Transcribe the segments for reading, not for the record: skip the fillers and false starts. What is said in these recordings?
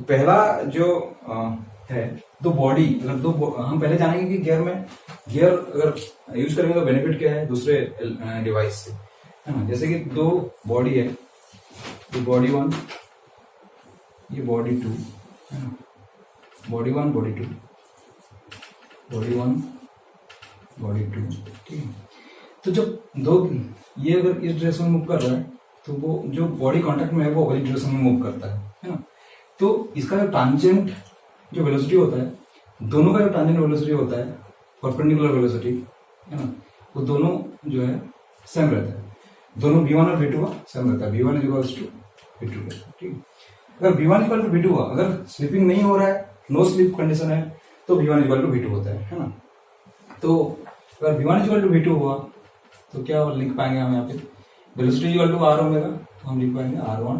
पहला जो है दो बॉडी, अगर दो हम पहले जानेंगे कि गियर अगर यूज करेंगे तो बेनिफिट क्या है दूसरे डिवाइस से, है ना। जैसे कि दो बॉडी है, ये बॉडी 1, ये बॉडी 2, है ना। बॉडी 1 बॉडी 2, बॉडी 1 बॉडी 2, ठीक है। तो जब दो ये अगर इस डायरेक्शन में मूव कर रहा है तो वो जो बॉडी कांटेक्ट में है वो अगली डायरेक्शन में मूव करता है ना। तो इसका जो टांजेंट जो वेलोसिटी होता है, दोनों का जो टांजेंट वेलोसिटी होता है, परपेंडिकुलर वेलोसिटी, है ना, वो दोनों जो है सेम रहता है। दोनों v1 और v2 का सेम रहता है, v1 इक्वल्स टू v2, ठीक है। अगर v1 इक्वल टू v2 हुआ, अगर स्लीपिंग नहीं हो रहा है, नो स्लीप कंडीशन है, तो v1 इक्वल टू v2 होता है ना। तो अगर v1 इक्वल टू v2 हुआ तो क्या लिख पाएंगे हम यहाँ पे, velocity equal to r omega, तो हम लिख पाएंगे r1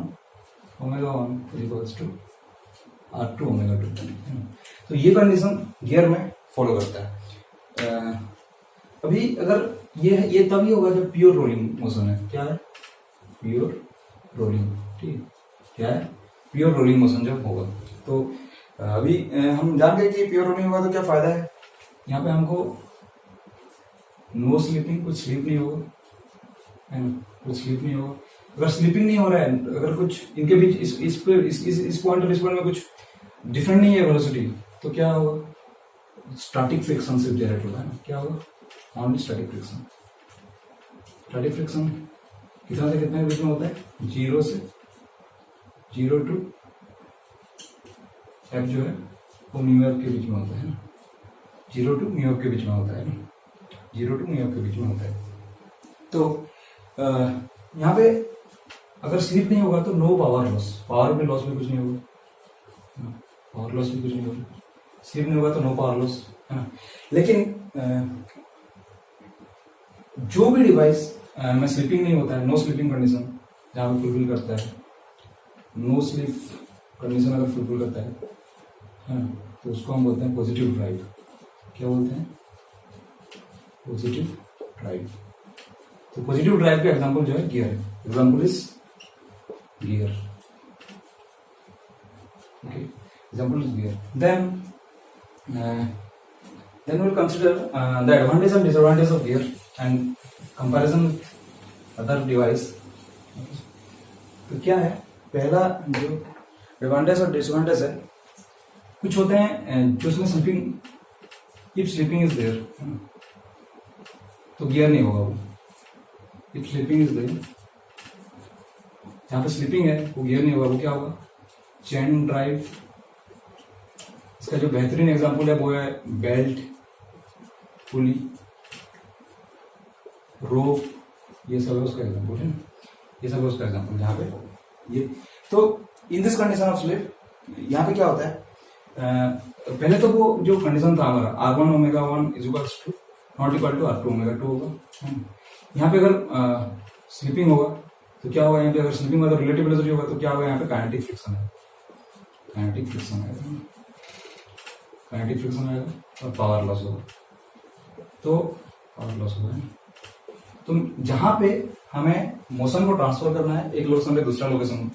omega 1 equals to r2 omega 2। तो ये कंडीशन गियर में फॉलो करता है। अभी अगर ये तभी होगा जब प्योर रोलिंग मोशन है। क्या है प्योर रोलिंग, ठीक है, क्या है प्योर रोलिंग मोशन जब होगा। तो अभी हम जान गए कि प्योर रोलिंग होगा तो क्या फायदा है। यहाँ पे हमको नो स्लीपिंग, कुछ स्लीप नहीं होगा, है ना, कुछ स्लीप नहीं होगा। अगर स्लीपिंग नहीं हो रहा है, अगर कुछ इनके बीच इस पॉइंट और इस पॉइंट में कुछ डिफरेंट नहीं है वेलोसिटी, तो क्या होगा, स्टैटिक फ्रिक्शन सिर्फ जनरेट होगा, है ना। क्या होगा, only static friction. Static friction कितना से कितने के बीच में होता है, 0 से 0 टू f जो है वो म्यू एफ के बीच में होता है ना, 0 टू म्यू एफ के बीच में होता है ना, 0 टू म्यू एफ के बीच में होता है। तो यहाँ पे अगर स्लीप नहीं होगा तो नो पावर लॉस, पावर में लॉस भी कुछ नहीं होगा, पावर लॉस भी कुछ नहीं होगा। स्लीप नहीं होगा तो नो पावर लॉस, है ना। लेकिन जो भी डिवाइस में स्लीपिंग नहीं होता है, नो स्लीपिंग कंडीशन जहां पे फुलफिल करता है, नो स्लीप कंडीशन अगर फुलफिल करता है ना, तो उसको हम बोलते हैं पॉजिटिव ड्राइव। क्या बोलते हैं, पॉजिटिव ड्राइव। तो पॉजिटिव ड्राइव का एग्जांपल जो है गियर है, example is gear, okay, example is gear. Then we'll consider the advantage and disadvantage of gear and comparison with other device. तो क्या है, पहला जो एडवांटेज और डिसएडवांटेज है, कुछ होते हैं जो उसमें slipping, if slipping is there तो गियर नहीं होगा वो, इफ स्लीपिंग इज देयर, जहां पे स्लीपिंग है वो गियर नहीं होगा, वो क्या होगा, चेन ड्राइव। इसका जो बेहतरीन एग्जांपल है वो है बेल्ट, पुली, रोप, ये सब है उसका एग्जांपल, है ना, ये सब है उसका एग्जांपल। जहां पे ये, तो in this condition of sleep यहाँ पे क्या होता है, पहले तो वो जो कंडीशन था हमारा r1 omega 1 is equals to not equal to r2 omega 2 होगा। यहाँ पे अगर स्लीपिंग होगा तो क्या होगा, यहाँ पे अगर स्लीपिंग होगा तो रिलेटिव वेलोसिटी होगा, तो क्या होगा, यहाँ पे काइनेटिक फ्रिक्शन है, काइनेटिक फ्रिक्शन आएगा, काइनेटिक फ्रिक्शन आएगा और पावर लॉस होगा, तो पावर लॉस होगा। तो जहां पे हमें मोशन को ट्रांसफर करना है एक लोकेशन से दूसरा लोकेशन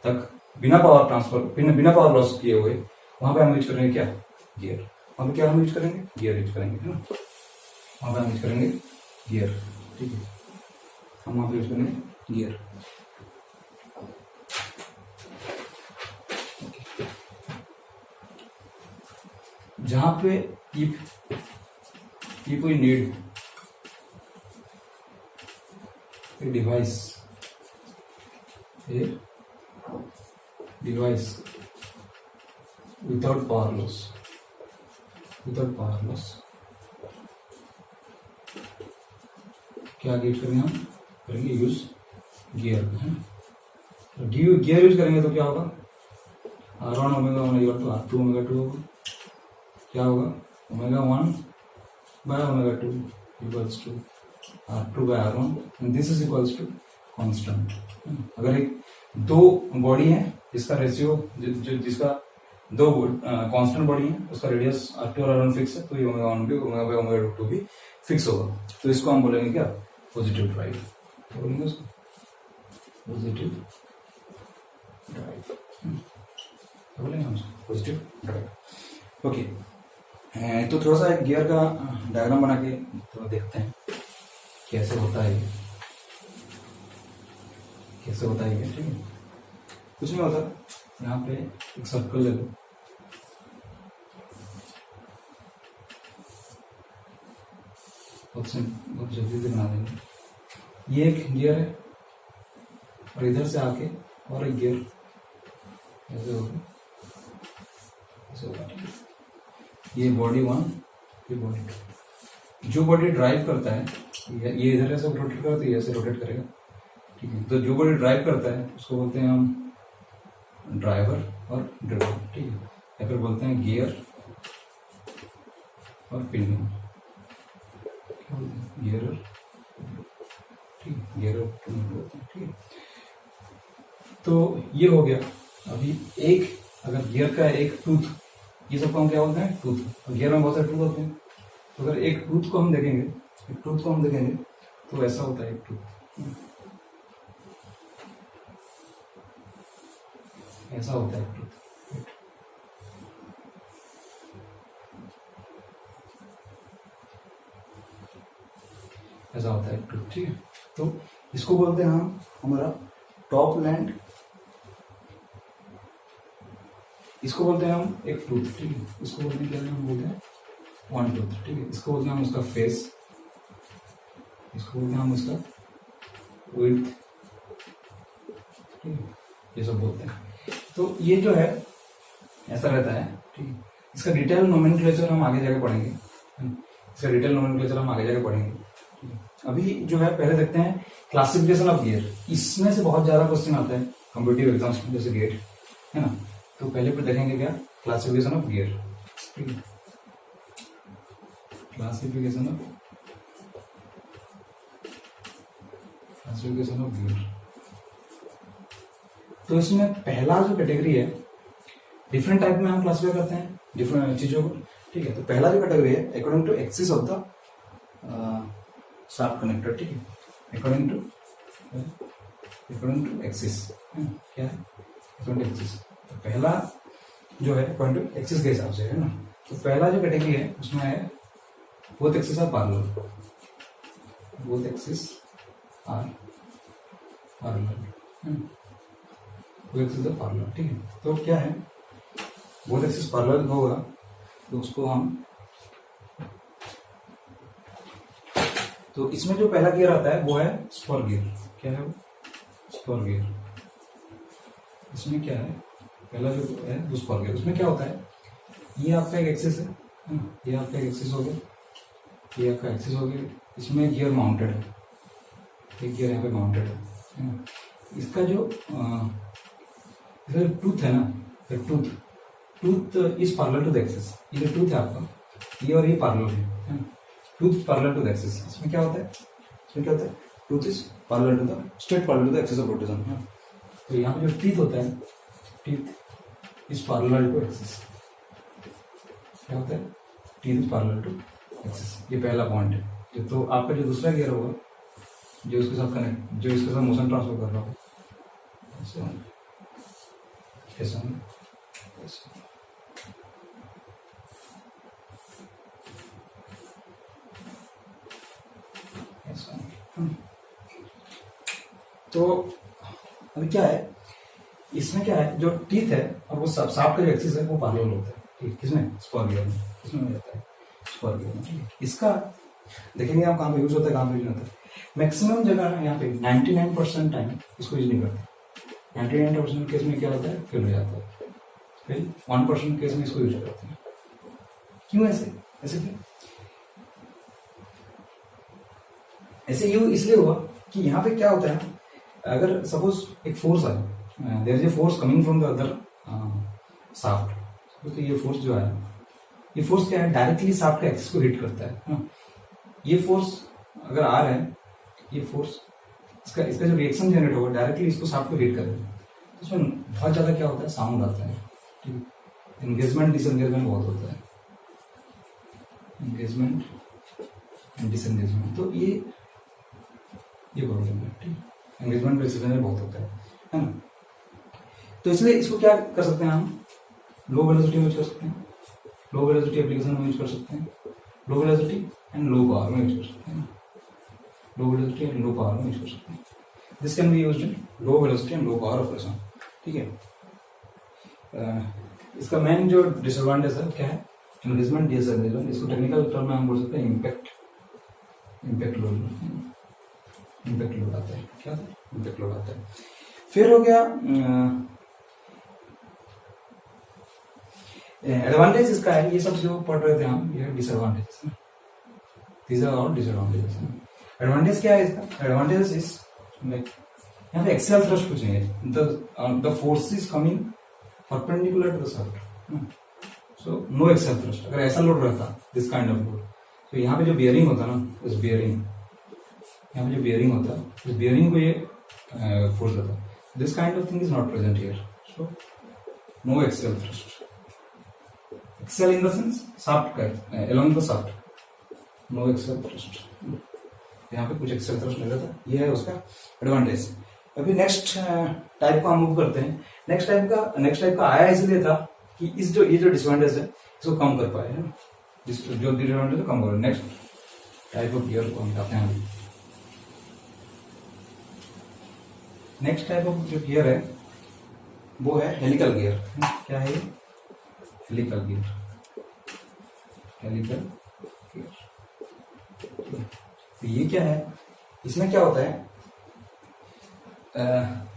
तक बिना पावर ट्रांसफर, बिना पावर लॉस किए हुए, वहां पे हम यूज करेंगे क्या, गियर। वहां पे क्या हम यूज करेंगे, गियर यूज करेंगे, है ना, वहां पे हम यूज करेंगे गियर, ठीक है, हम वहां पे यूज करेंगे गियर। जहां पे if we need a device without power loss, क्या यूज करेंगे, हम करेंगे यूज गियर, है ना। गियर यूज करेंगे तो क्या होगा, r1 omega 1 equal to r2 omega 2 होगा। क्या होगा, omega 1 by omega 2 equals to r2 by r1 and this is equals to constant. अगर एक दो बॉडी है जिसका रेशियो जिसका दो कांस्टेंट बॉडी है, उसका रेडियस r2 और r1 फिक्स है, तो ये ओमेगा 1 भी ओमेगा 2 भी फिक्स होगा, तो इसको हम बोलेंगे क्या, पॉजिटिव ड्राइव, बोलेंगे उसको पॉजिटिव ड्राइव, क्या बोलेंगे हम उसको, पॉजिटिव ड्राइव। ओके, तो थोड़ा सा गियर का डायग्राम बना के थोड़ा देखते हैं कैसे होता है ये, कैसे होता है ये। ठीक है, कुछ नहीं होता, यहाँ पे एक सर्कल ले लो, बहुत जल्दी से बना देंगे। ये एक गियर है और इधर से आके और एक गियर ऐसे होगा, ऐसे होगा। ये बॉडी 1, ये बॉडी 2। जो बॉडी ड्राइव करता है ये इधर ऐसे रोटेट करता है, ऐसे रोटेट करेगा। ठीक है, तो जो बॉडी ड्राइव करता है उसको बोलते हैं हम ड्राइवर और ड्रिवर। ठीक है, या फिर बोलते हैं गियर और पिनियन, गियर और, ठीक है, गियर और पिनियन बोलते हैं। ठीक है, तो ये हो गया। अभी एक अगर गियर का एक टूथ, ये सबको हम क्या बोलते हैं, टूथ। और गियर में बहुत सारे टूथ होते हैं, तो अगर एक टूथ को हम देखेंगे, एक टूथ को हम देखेंगे तो ऐसा होता है एक टूथ, ऐसा होता है एक टूथ। ऐसा होता है एक टूथ। ठीक है, तो इसको बोलते हैं हम हमारा टॉप लैंड, इसको बोलते हैं हम एक टूथ। ठीक है, इसको बोलते हैं क्या, हम बोलते हैं वन टूथ। ठीक है, इसको बोलते हैं हम उसका फेस, इसको बोलते हैं हम उसका विड्थ। ठीक है, ये सब बोलते हैं। तो ये जो है ऐसा रहता है। ठीक है, इसका डिटेल नोमेनक्लेचर हम आगे जाके पढ़ेंगे, इसका डिटेल नोमेनक्लेचर हम आगे जाके पढ़ेंगे। अभी जो है पहले देखते हैं क्लासिफिकेशन ऑफ गियर। इसमें से बहुत ज्यादा क्वेश्चन आता है कॉम्पिटिटिव एग्जाम्स में, जैसे गेट है ना। तो पहले पर देखेंगे क्या, क्लासिफिकेशन ऑफ गियर। ठीक है, क्लासिफिकेशन ऑफ गियर। तो इसमें पहला जो कैटेगरी है, डिफरेंट टाइप में हम क्लासिफाई करते हैं डिफरेंट चीजों को। ठीक है, तो पहला जो कैटेगरी है according to axis of the shaft connector. ठीक है, अकॉर्डिंग टू एक्सिस, क्या है, अकॉर्डिंग टू एक्सिस। तो पहला जो है अकॉर्डिंग टू एक्सिस के हिसाब से है ना। तो पहला जो कैटेगरी है उसमें है both axis are parallel, both axis are parallel, both axis are parallel. ठीक है, तो क्या है, बोथ एक्सिस पैरेलल होगा तो उसको हम, तो इसमें जो पहला गियर आता है वो है स्पर गियर। क्या है वो, स्पर गियर। इसमें क्या है, पहला जो है वो स्पर गियर। उसमें क्या होता है, ये आपका एक एक्सिस है, ये आपका एक एक्सिस हो गया, ये आपका एक्सिस हो गया। इसमें गियर माउंटेड है, एक गियर यहाँ पे माउंटेड है ना। इसका जो टूथ है ना, tooth is parallel to the axis. ये जो टूथ है आपका, ये और ये पैरेलल है ना, tooth parallel to the axis. इसमें क्या होता है, इसमें क्या होता है, tooth is parallel to the, straight parallel to the axis of rotation है। तो यहाँ पे जो टीथ होता है, teeth is parallel to axis. क्या होता है, teeth is parallel to axis. ये पहला पॉइंट है। तो आपका जो दूसरा गियर होगा, जो इसके साथ कनेक्ट, जो इसके साथ मोशन ट्रांसफर कर रहा हो, ऐसे तो अभी क्या है, इसमें क्या है, जो टीथ है और वो सांप का जो एक्सिस है वो पैरेलल होता है। ठीक, किसमें, स्पर गियर में, इसमें हो जाता है स्पर गियर में। ठीक है, इसका देखेंगे आप कहाँ पे यूज होता है, कहाँ पे यूज होता है। मैक्सिमम जगह यहाँ पे 99% टाइम इसको यूज नहीं करते। 99% केस में क्या होता है, फेल हो जाता है। फिर 1% केस में इसको यूज करते हैं। क्यों ऐसे, ऐसे क्यों, ऐसे यू इसलिए हुआ कि यहाँ पे क्या होता है, अगर सपोज एक फोर्स है, there is a force coming from the other shaft, तो ये फोर्स जो है, ये फोर्स क्या है, डायरेक्टली शाफ्ट के एक्सिस को हिट करता है। ये फोर्स अगर आ रहा है, ये फोर्स इसका जो रिएक्शन जनरेट होगा डायरेक्टली इसको शाफ्ट को हिट करेगा, तो उसमें बहुत ज्यादा क्या होता है, साउंड आता है। ठीक है, एंगेजमेंट डिसएंगेजमेंट बहुत होता है, एंगेजमेंट एंड डिसएंगेजमेंट। तो ये प्रॉब्लम है। ठीक, एंगेजमेंट डिसएंगेजमेंट बहुत होता है ना। तो इसलिए इसको क्या कर सकते हैं हम, लो वेलोसिटी में यूज कर सकते हैं, लो वेलोसिटी एप्लीकेशन में यूज कर सकते हैं, लो वेलोसिटी एंड लो पावर में यूज कर सकते हैं, लो वेलोसिटी एंड लो पावर में यूज कर सकते हैं। This can be used in low velocity and low power operation. ठीक है, इसका मेन जो डिसएडवांटेज है क्या है, एनगेजमेंट डिसएडवांटेज, इसको टेक्निकल टर्म में हम बोल सकते हैं इम्पैक्ट लोड, इम्पैक्ट लोड आता है, क्या इम्पैक्ट लोड आता है। फिर हो गया एडवांटेज इसका है, ये सब जो पढ़ रहे थे हम, ये disadvantage, these are all disadvantages. Advantage क्या है इसका, एडवांटेज इज लाइक यहाँ पे एक्सेल थ्रस्ट कुछ नहीं है, the force is coming perpendicular to the shaft, so no axial thrust. अगर ऐसा लोड रहता, दिस काइंड ऑफ लोड, तो यहाँ पे जो बियरिंग होता ना, उस बियरिंग, यहाँ पे जो बियरिंग होता है, उस बियरिंग को ये फोर्स देता, this kind of thing is not present here, so no axial thrust. Axial in the sense shaft का, along the shaft, no axial thrust, यहाँ पे कुछ एक्सेल थ्रस्ट नहीं रहता, ये है उसका एडवांटेज। अभी नेक्स्ट टाइप को हम मूव करते हैं। नेक्स्ट टाइप का आया इसलिए था कि इस जो ये जो डिसएडवांटेज है इसको कम कर पाए, है ना, जो डिसएडवांटेज है कम करो। नेक्स्ट टाइप ऑफ गियर को हम बताते हैं अभी। नेक्स्ट टाइप ऑफ जो गियर है वो है हेलिकल गियर। क्या है ये, हेलिकल गियर, हेलिकल गियर। तो ये क्या है, इसमें क्या होता है,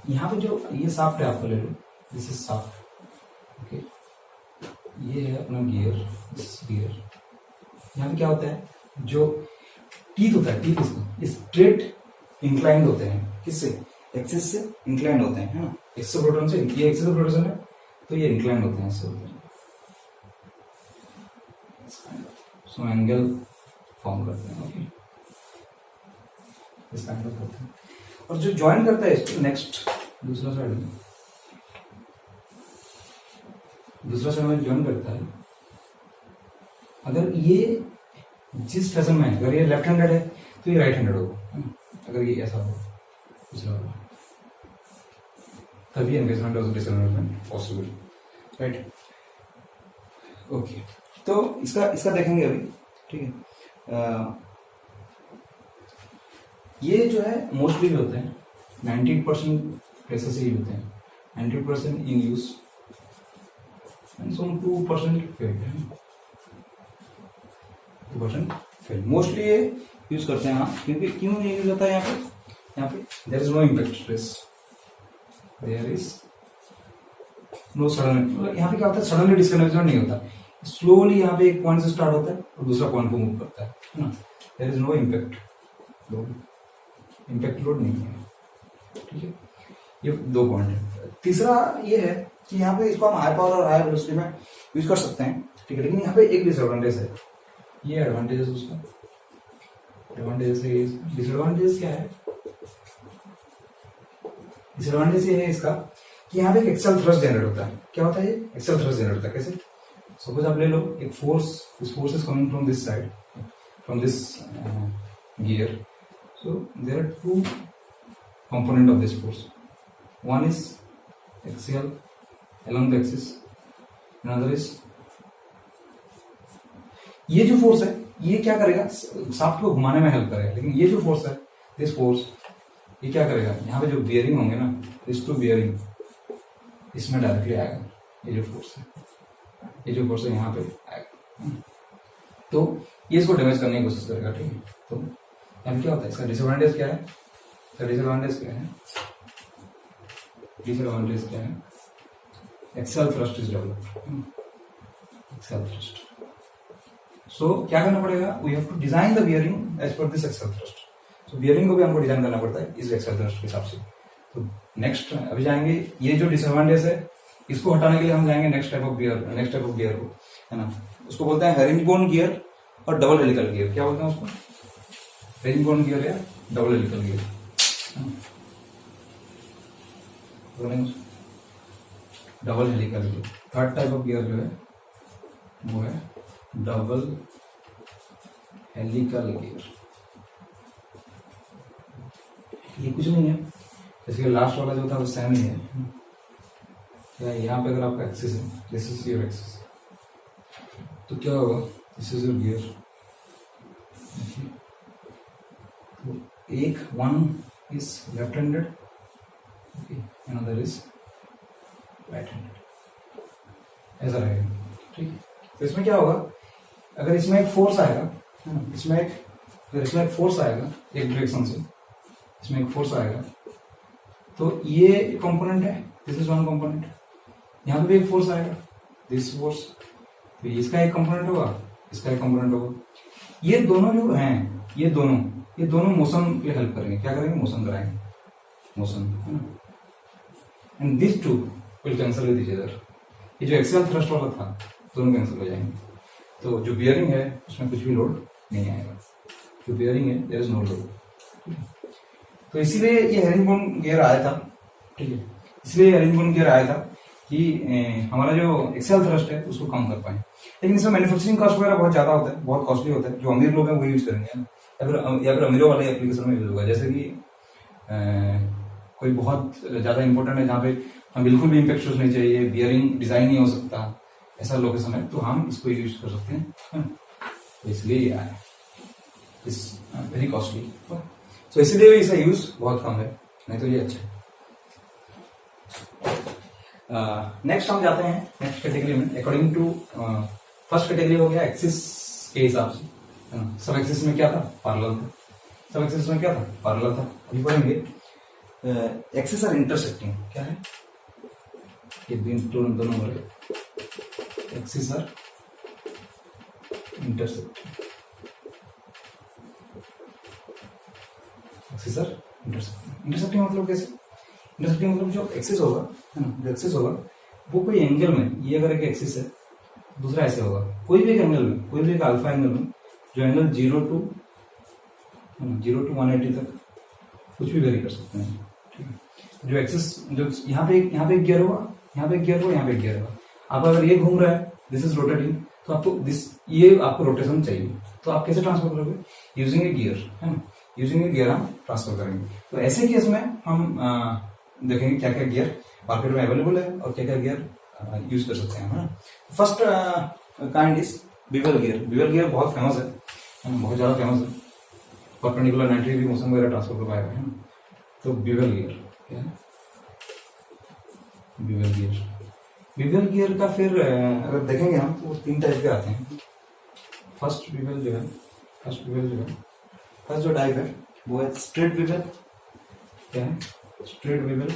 यहाँ पे जो ये शाफ्ट है, आपको ले लो, दिस इज शाफ्ट, ओके, ये है अपना गियर, दिस गियर। यहाँ पे क्या होता है, जो टीथ होता है, टीथ इसको स्ट्रेट इंक्लाइंड होते हैं, किससे, एक्सिस से इंक्लाइंड होते हैं, है ना, एक्सिस ऑफ रोटेशन से, ये एक्सिस ऑफ रोटेशन है तो ये इंक्लाइंड होते हैं इससे, सो एंगल फॉर्म करते हैं, ओके, इस काइंड ऑफ होते हैं। और जो ज्वाइन करता है इसको, नेक्स्ट दूसरा साइड में, दूसरा साइड में ज्वाइन करता है, अगर ये जिस फैशन में है, अगर ये लेफ्ट हैंडेड है तो ये राइट हैंडेड होगा, अगर ये ऐसा हो दूसरा होगा, तभी एंगेजमेंट और डिसएंगेजमेंट पॉसिबल, राइट। ओके, तो इसका देखेंगे अभी, ठीक है। ये जो है मोस्टली होते हैं 90% प्लेसेस ही होते हैं, 90% in use and some 2% fail, 2% fail. Mostly ये यूज करते हैं आप, क्योंकि क्यों ये यूज होता है यहाँ पे there is no impact stress, there is no sudden, मतलब यहाँ पे क्या होता है, सडनली डिस्कनेक्शन नहीं होता, स्लोली यहाँ पे एक पॉइंट से स्टार्ट होता है और दूसरा पॉइंट को मूव करता है ना, there is no impact load, impact load नहीं है, ठीक है। ये दो पॉइंट है। तीसरा ये है कि यहाँ पे इसको हम हाई पावर और हाई वेलोसिटी में यूज कर सकते हैं, ठीक है, लेकिन यहाँ पे एक डिसएडवांटेज है, ये एडवांटेज है उसका, एडवांटेज है, डिसएडवांटेज क्या है, डिसएडवांटेज ये है इसका कि यहाँ पे एक एक्सेल थ्रस्ट जनरेट होता है। क्या होता है ये, एक्सेल थ्रस्ट जनरेट होता है, कैसे, सपोज आप ले लो एक force, this force is coming from this side, from this gear, so there are two component of this force, one is axial along the axis, another is, ये जो force है ये क्या करेगा, शाफ्ट को घुमाने में हेल्प करेगा, लेकिन ये जो फोर्स है, दिस फोर्स, ये क्या करेगा, यहाँ पे जो बियरिंग होंगे ना, दिस टू बियरिंग, इसमें डायरेक्टली आएगा, ये जो फोर्स है, ये जो फोर्स है यहाँ पे आएगा, तो ये इसको डैमेज करने की कोशिश करेगा, ठीक है। तो अब क्या होता है, इसका डिसएडवांटेज क्या है, इसका डिसएडवांटेज क्या है, डिसएडवांटेज क्या है, axial thrust is developed, axial thrust, so क्या करना पड़ेगा, we have to design the bearing as per this axial thrust, so bearing को भी हमको डिजाइन करना पड़ता है इस एक्सेल थ्रस्ट के हिसाब से। तो नेक्स्ट अभी जाएंगे, ये जो डिसएडवांटेज है इसको हटाने के लिए हम जाएंगे next type of gear, next type of gear को, है ना, उसको बोलते हैं हेरिंगबोन गियर और डबल हेलिकल गियर। क्या बोलते हैं उसको, हेरिंगबोन गियर या double helical gear, double helical gear. Third type of gear जो है वो है डबल हेलिकल गियर। ये कुछ नहीं है, जैसे लास्ट वाला जो था वो सेम ही है, या यहाँ पे अगर आपका एक्सिस है, दिस इज योर एक्सिस, तो क्या होगा, दिस इज योर गियर। तो एक one is left handed, another is right handed, ऐसा रहेगा, ठीक है। तो इसमें क्या होगा, अगर इसमें एक फोर्स आएगा, है ना, इसमें एक फोर्स आएगा एक डायरेक्शन से, इसमें एक फोर्स आएगा, तो ये कंपोनेंट है, दिस इज वन कंपोनेंट, यहाँ पे भी एक फोर्स आएगा, दिस फोर्स, तो इसका एक कंपोनेंट होगा, इसका एक कंपोनेंट होगा। ये दोनों जो हैं, ये दोनों मोशन पे हेल्प करेंगे, क्या करेंगे, मोशन कराएंगे, मोशन, है ना। And this two will cancel with each other, ये जो एक्सियल थ्रस्ट वाला था दोनों कैंसिल हो जाएंगे। तो जो बियरिंग है उसमें कुछ भी लोड नहीं आएगा, जो बियरिंग है देयर इज नो लोड। तो इसीलिए ये हेरिंगबोन गियर आया था, ठीक है, इसलिए हेरिंगबोन गियर आया था कि हमारा जो एक्सियल थ्रस्ट है उसको कम कर पाए। लेकिन इसमें मैन्युफैक्चरिंग कॉस्ट वगैरह बहुत ज्यादा होता है, बहुत कॉस्टली होता है, जो अमीर लोग हैं वो यूज करेंगे, या फिर अमीरों वाले एप्लीकेशन में यूज होगा। जैसे कि कोई बहुत ज्यादा इंपॉर्टेंट है जहाँ पे हम बिल्कुल भी इम्पैक्ट नहीं चाहिए, बियरिंग डिजाइन नहीं हो सकता, ऐसा लोकेशन है, तो हम इसको यूज कर सकते हैं, तो इसलिए ये आया, इस वेरी कॉस्टली, तो इसलिए इसका यूज बहुत कम है, नहीं तो ये अच्छा है। नेक्स्ट हम जाते हैं नेक्स्ट कैटेगरी में, अकॉर्डिंग टू फर्स्ट कैटेगरी हो गया एक्सिस के हिसाब से, है ना। सब एक्सिस में क्या था, पैरेलल था, सब एक्सिस में क्या था, पैरेलल था। अभी पढ़ेंगे एक्सिस आर इंटरसेक्टिंग, क्या है, ये दोनों बड़े axis are intersecting, axis are intersecting मतलब कैसे, इंटरसेक्टिंग मतलब जो एक्सिस होगा, है ना, जो एक्सिस होगा वो कोई एंगल में, ये अगर एक एक्सिस है, दूसरा ऐसे होगा, कोई भी एक एंगल में, कोई भी एक अल्फा एंगल में, जो एंगल 0 to 180 तक कुछ भी वेरी कर सकते हैं, ठीक है। जो एक्सिस, जो यहाँ पे एक गियर होगा, यहाँ पे एक गियर होगा, यहाँ पे एक गियर होगा, आप अगर ये घूम रहा है, दिस इज रोटेटिंग, तो आपको ये आपको रोटेशन चाहिए, तो आप कैसे ट्रांसफर करोगे, यूजिंग ए गियर, है ना, यूजिंग ए गियर हम ट्रांसफर करेंगे। तो ऐसे केस में हम देखेंगे क्या क्या गियर मार्केट में अवेलेबल है और क्या क्या गियर यूज कर सकते हैं, है ना। First kind is bevel gear. Bevel gear बहुत फेमस है, बहुत ज्यादा फेमस है, परपेंडिकुलर 90 डिग्री मोशन वगैरह ट्रांसफर कर पाएगा, है ना। तो बीवल गियर क्या है, बीवल गियर, बीवल गियर का फिर अगर देखेंगे हम तो 3 टाइप के आते हैं। फर्स्ट बीवल जो है, फर्स्ट जो टाइप है वो है स्ट्रेट बीवल, क्या है, स्ट्रेट बीवल।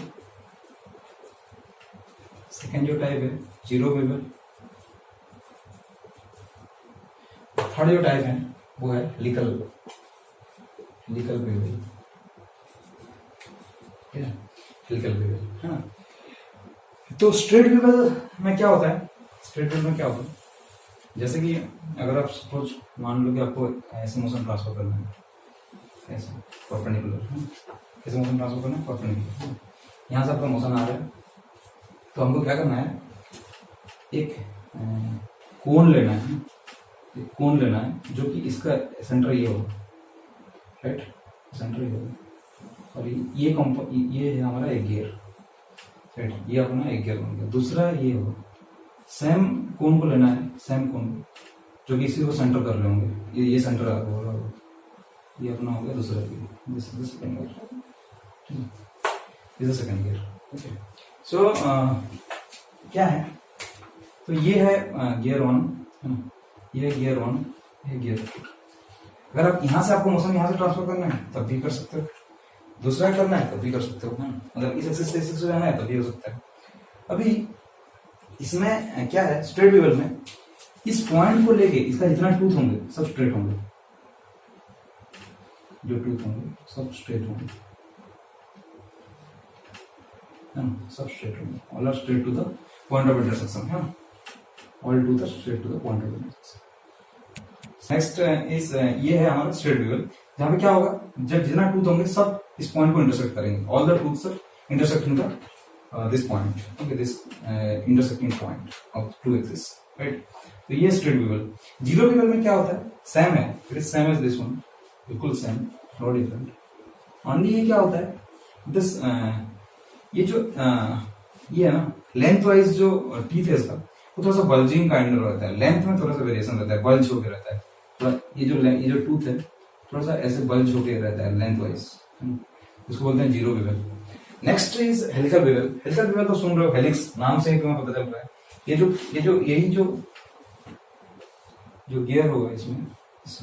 सेकेंड जो टाइप है जीरो बीवल। थर्ड जो टाइप है वो है हेलिकल बीवल, ठीक है, हेलिकल बीवल, है ना। तो स्ट्रेट बीवल में क्या होता है, स्ट्रेट बीवल में क्या होता है, जैसे कि अगर आप सपोज मान लो कि आपको ऐसे मोशन ट्रांसफर करना है, ऐसे परपेंडिकुलर, कैसे मोशन ट्रांसफर करना है, परपेंडिकुलर, यहाँ से आपका मोशन आ रहा है, तो हमको क्या करना है, एक कोन लेना है, एक कोन लेना है जो कि इसका सेंटर ये हो, राइट, सेंटर ये हो, और ये है हमारा एक गियर, राइट, ये अपना एक गियर बन गया। दूसरा ये हो, सेम कोन को लेना है, सेम कोन जो कि इसी को सेंटर कर लेंगे, ये सेंटर होगा, ये अपना हो गया दूसरा gear, this is second gear, this is second gear, okay. So क्या है, तो ये है गियर 1, है ना, ये गियर 1, ये गियर 2। अगर आप यहाँ से आपको मोशन यहाँ से ट्रांसफर करना है तब भी कर सकते हो, दूसरा करना है तब भी कर सकते हो, है ना, अगर इस एक्सिस से एक्सिस जाना है तब भी हो सकता है। अभी इसमें क्या है, स्ट्रेट बीवल में इस पॉइंट को लेके इसका जितना टूथ होंगे सब स्ट्रेट होंगे, जो टूथ होंगे सब स्ट्रेट होंगे, सब स्ट्रेट होंगे, all are straight to the point of intersection, है, all to the straight to the point of intersection. Next is ये है हमारा स्ट्रेट बीवल, जहां पे क्या होगा, जब जितना टूथ होंगे सब इस पॉइंट को इंटरसेक्ट करेंगे, all the tooths are intersecting the this point, okay, this intersecting point of two axis, right. तो ये स्ट्रेट बीवल। जीरो बीवल में क्या होता है, सेम है, it is same as this one, बिल्कुल सेम, नो डिफरेंट, ओनली ये क्या होता है, दिस ये जो ये है ना, लेंथ वाइज जो टीथ है इसका वो थोड़ा सा बल्जिंग काइंड रहता है, लेंथ में थोड़ा सा वेरिएशन रहता है, बल्ज होके रहता है थोड़ा। ये जो टूथ है थोड़ा सा ऐसे बल्ज होके रहता है लेंथ वाइज, इसको बोलते हैं zero bevel. Next is helical bevel. Helical bevel तो सुन रहे हो, हेलिक्स नाम से ही तुम्हें पता चल रहा है। यही जो गियर होगा इसमें, इस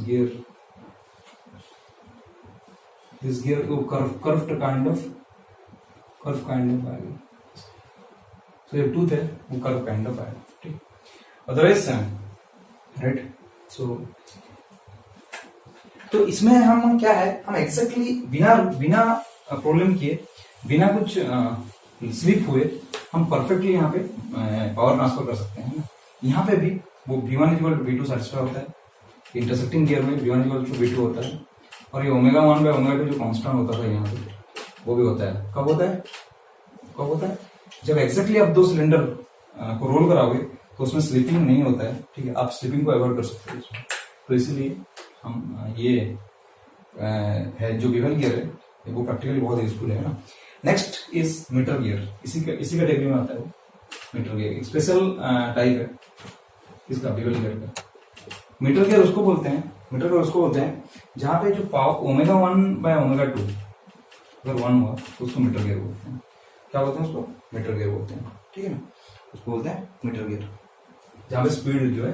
गियर को कर्व काइंड ऑफ आएगा। तो जो टूथ है वो कर्व काइंड ऑफ आएगा, ठीक। Otherwise right. सो तो इसमें हम क्या है, हम एग्जैक्टली बिना प्रॉब्लम किए, बिना कुछ स्लिप हुए हम परफेक्टली यहाँ पे पावर ट्रांसफर कर सकते हैं ना। यहाँ पे भी वो V1 equal to V2 satisfy होता है, इंटरसेक्टिंग गियर में V1 इक्वल टू V2 होता है, और ये ओमेगा 1 बाय ओमेगा 2 जो कांस्टेंट होता था यहाँ पे वो भी होता है। कब होता है जब एग्जैक्टली आप 2 सिलेंडर को रोल कराओगे तो उसमें स्लिपिंग नहीं होता है, ठीक है। आप स्लिपिंग को अवॉइड कर सकते हैं इसमें। तो इसीलिए हम ये है जो बिवेल गियर है वो प्रैक्टिकली बहुत यूजफुल है ना। नेक्स्ट इज मीटर गियर, इसी कैटेगरी में आता है वो मीटर गियर। स्पेशल टाइप है इसका बिवेल गियर का। मीटर गियर उसको बोलते हैं जहां पे जो पावर ओमेगा 1 बाय ओमेगा 2 अगर 1 हुआ तो उसको मीटर गियर बोलते हैं। क्या बोलते हैं उसको? मीटर गियर बोलते हैं, ठीक है ना। उसको बोलते हैं मीटर गियर, जहां पे स्पीड जो है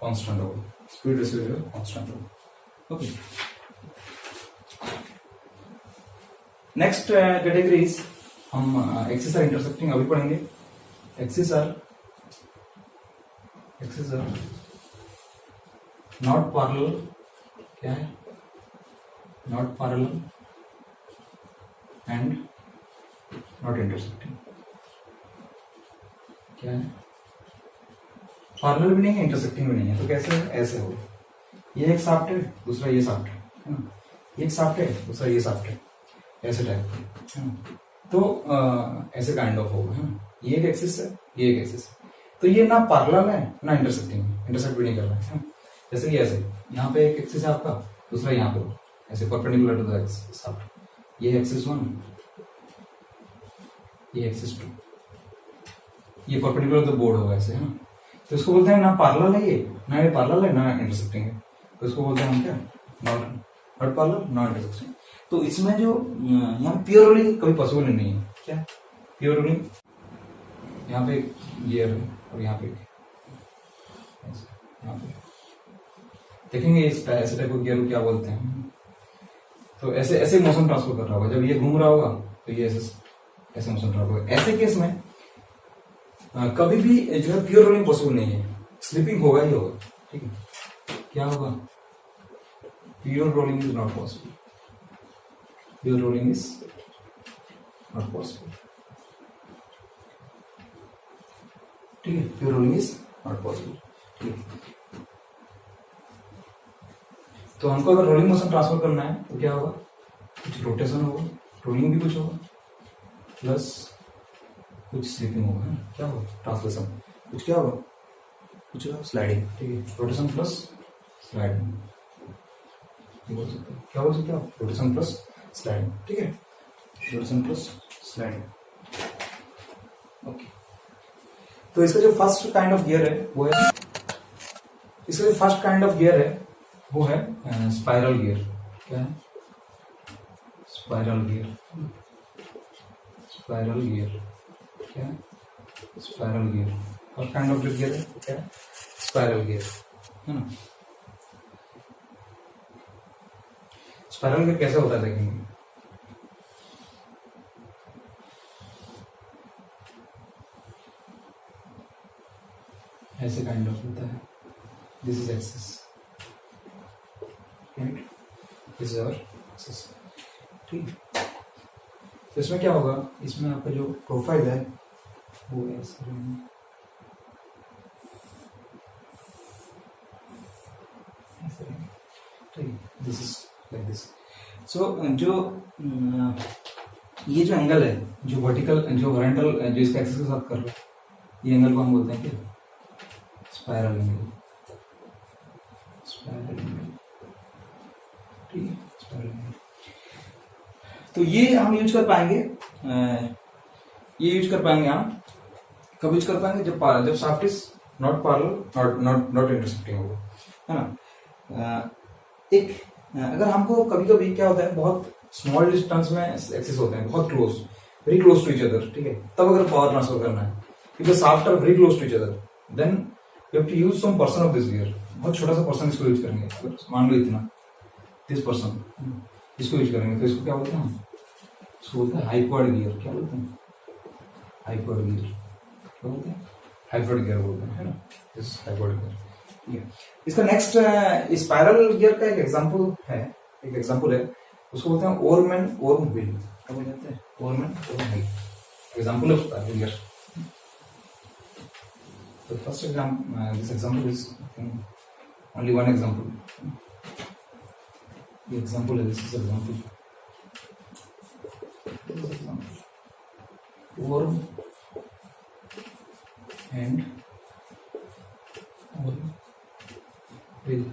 कांस्टेंट होगा, स्पीड रेशियो जो है कांस्टेंट होगा, ओके। नेक्स्ट कैटेगरीज हम एक्सिस आर इंटरसेक्टिंग अभी पढ़ेंगे। एक्सिस आर नॉट पैरेलल, क्या है? Not parallel and not intersecting. क्या है? पैरेलल भी नहीं है, इंटरसेक्टिंग भी नहीं है। तो कैसे है? ऐसे हो, ये एक शाफ्ट है, दूसरा ये शाफ्ट है ना। एक शाफ्ट है, दूसरा ये शाफ्ट है, ऐसे टाइप है ना। तो ऐसे काइंड ऑफ होगा, है ना। ये एक एक्सिस है, ये एक एक्सिस है। तो ये ना पैरेलल है ना इंटरसेक्टिंग है, इंटरसेक्ट भी नहीं कर रहा है। जैसे कि ऐसे यहाँ पे एक एक्सिस है आपका, दूसरा यहाँ पे ऐसे perpendicular to the axis shaft. ये एक्सिस 1, ये एक्सिस 2, ये परपेंडिकुलर टू द बोर्ड होगा ऐसे, है ना। तो इसको बोलते हैं ना पैरेलल है, ये ना ये पैरेलल है ना इंटरसेक्टिंग है। तो इसको बोलते हैं हम क्या? Not parallel, not intersecting. तो इसमें जो यहाँ प्योर रोलिंग कभी पॉसिबल नहीं है। क्या प्योर रोलिंग? यहाँ पे गियर है और यहाँ पे देखेंगे इस ऐसे टाइप गियर को क्या बोलते हैं। तो ऐसे मोशन ट्रांसफर कर रहा होगा, जब ये घूम रहा होगा तो ये ऐसे मोशन ट्रांसफर होगा। ऐसे केस में कभी भी जो है प्योर रोलिंग पॉसिबल नहीं है, स्लिपिंग होगा ही होगा, ठीक है। क्या होगा? Pure rolling is not possible, pure rolling is not possible, ठीक है। Pure rolling is not possible, ठीक है। तो हमको अगर रोलिंग मोशन ट्रांसफर करना है तो क्या होगा? कुछ रोटेशन होगा, रोलिंग भी कुछ होगा, प्लस कुछ स्लिपिंग होगा, है क्या होगा? ट्रांसलेशन। कुछ क्या होगा? कुछ स्लाइडिंग, ठीक है। रोटेशन प्लस स्लाइडिंग, क्या बोल सकते हो? रोटेशन प्लस स्लाइडिंग, ठीक है। Rotation plus sliding, okay. तो इसका जो फर्स्ट काइंड ऑफ गियर है वो है, इसका जो फर्स्ट काइंड ऑफ गियर है वो है स्पाइरल गियर। क्या है? Spiral gear, spiral gear. क्या है? Spiral gear. First kind of जो गियर है क्या है? स्पाइरल गियर, है ना। स्पाइरल गियर कैसे होता है देखेंगे। ऐसे काइंड ऑफ होता है। This is axis, right, this is our axis, ठीक। तो इसमें क्या होगा? इसमें आपका जो प्रोफाइल है वो ऐसे ठीक, दिस इज लाइक दिस। सो जो ये जो एंगल है, जो वर्टिकल, जो हॉरिजॉन्टल, जो इसका एक्सिस के साथ कर रहा है, ये एंगल को हम बोलते हैं क्या? स्पाइरल एंगल, स्पाइरल एंगल, ठीक है, स्पाइरल एंगल। तो ये हम यूज कर पाएंगे, ये यूज कर पाएंगे हम कब यूज कर पाएंगे, जब shaft is not parallel, not intersecting होगा, है ना। एक अगर हमको कभी कभी क्या होता है, बहुत स्मॉल डिस्टेंस में एक्सेस होते हैं, बहुत close, very close to each other, ठीक है, तब अगर पावर ट्रांसफर करना है, क्योंकि shaft are very close to each other, then you have to use some person of this gear, बहुत छोटा सा पर्सन इसको यूज करेंगे, अगर मान लो इतना, दिस पर्सन इसको यूज करेंगे, तो इसको क्या बोलते हैं, इसको बोलते हैं हाइपॉड गियर, क्या बोलते हैं, हाइपॉड गियर, क्या बोलते हैं, हाइपॉड गियर बोलते हैं, है ना, दिस हाइपॉड गियर, ठीक है। इसका नेक्स्ट स्पाइरल गियर का एक एग्जांपल है, उसको बोलते हैं ओरमैन ओरम व्हील, क्या बोल जाते हैं, worm and worm wheel, example of spiral gear. The first example, this example is only one example. The example is, this is example. This is example. Worm and worm wheel.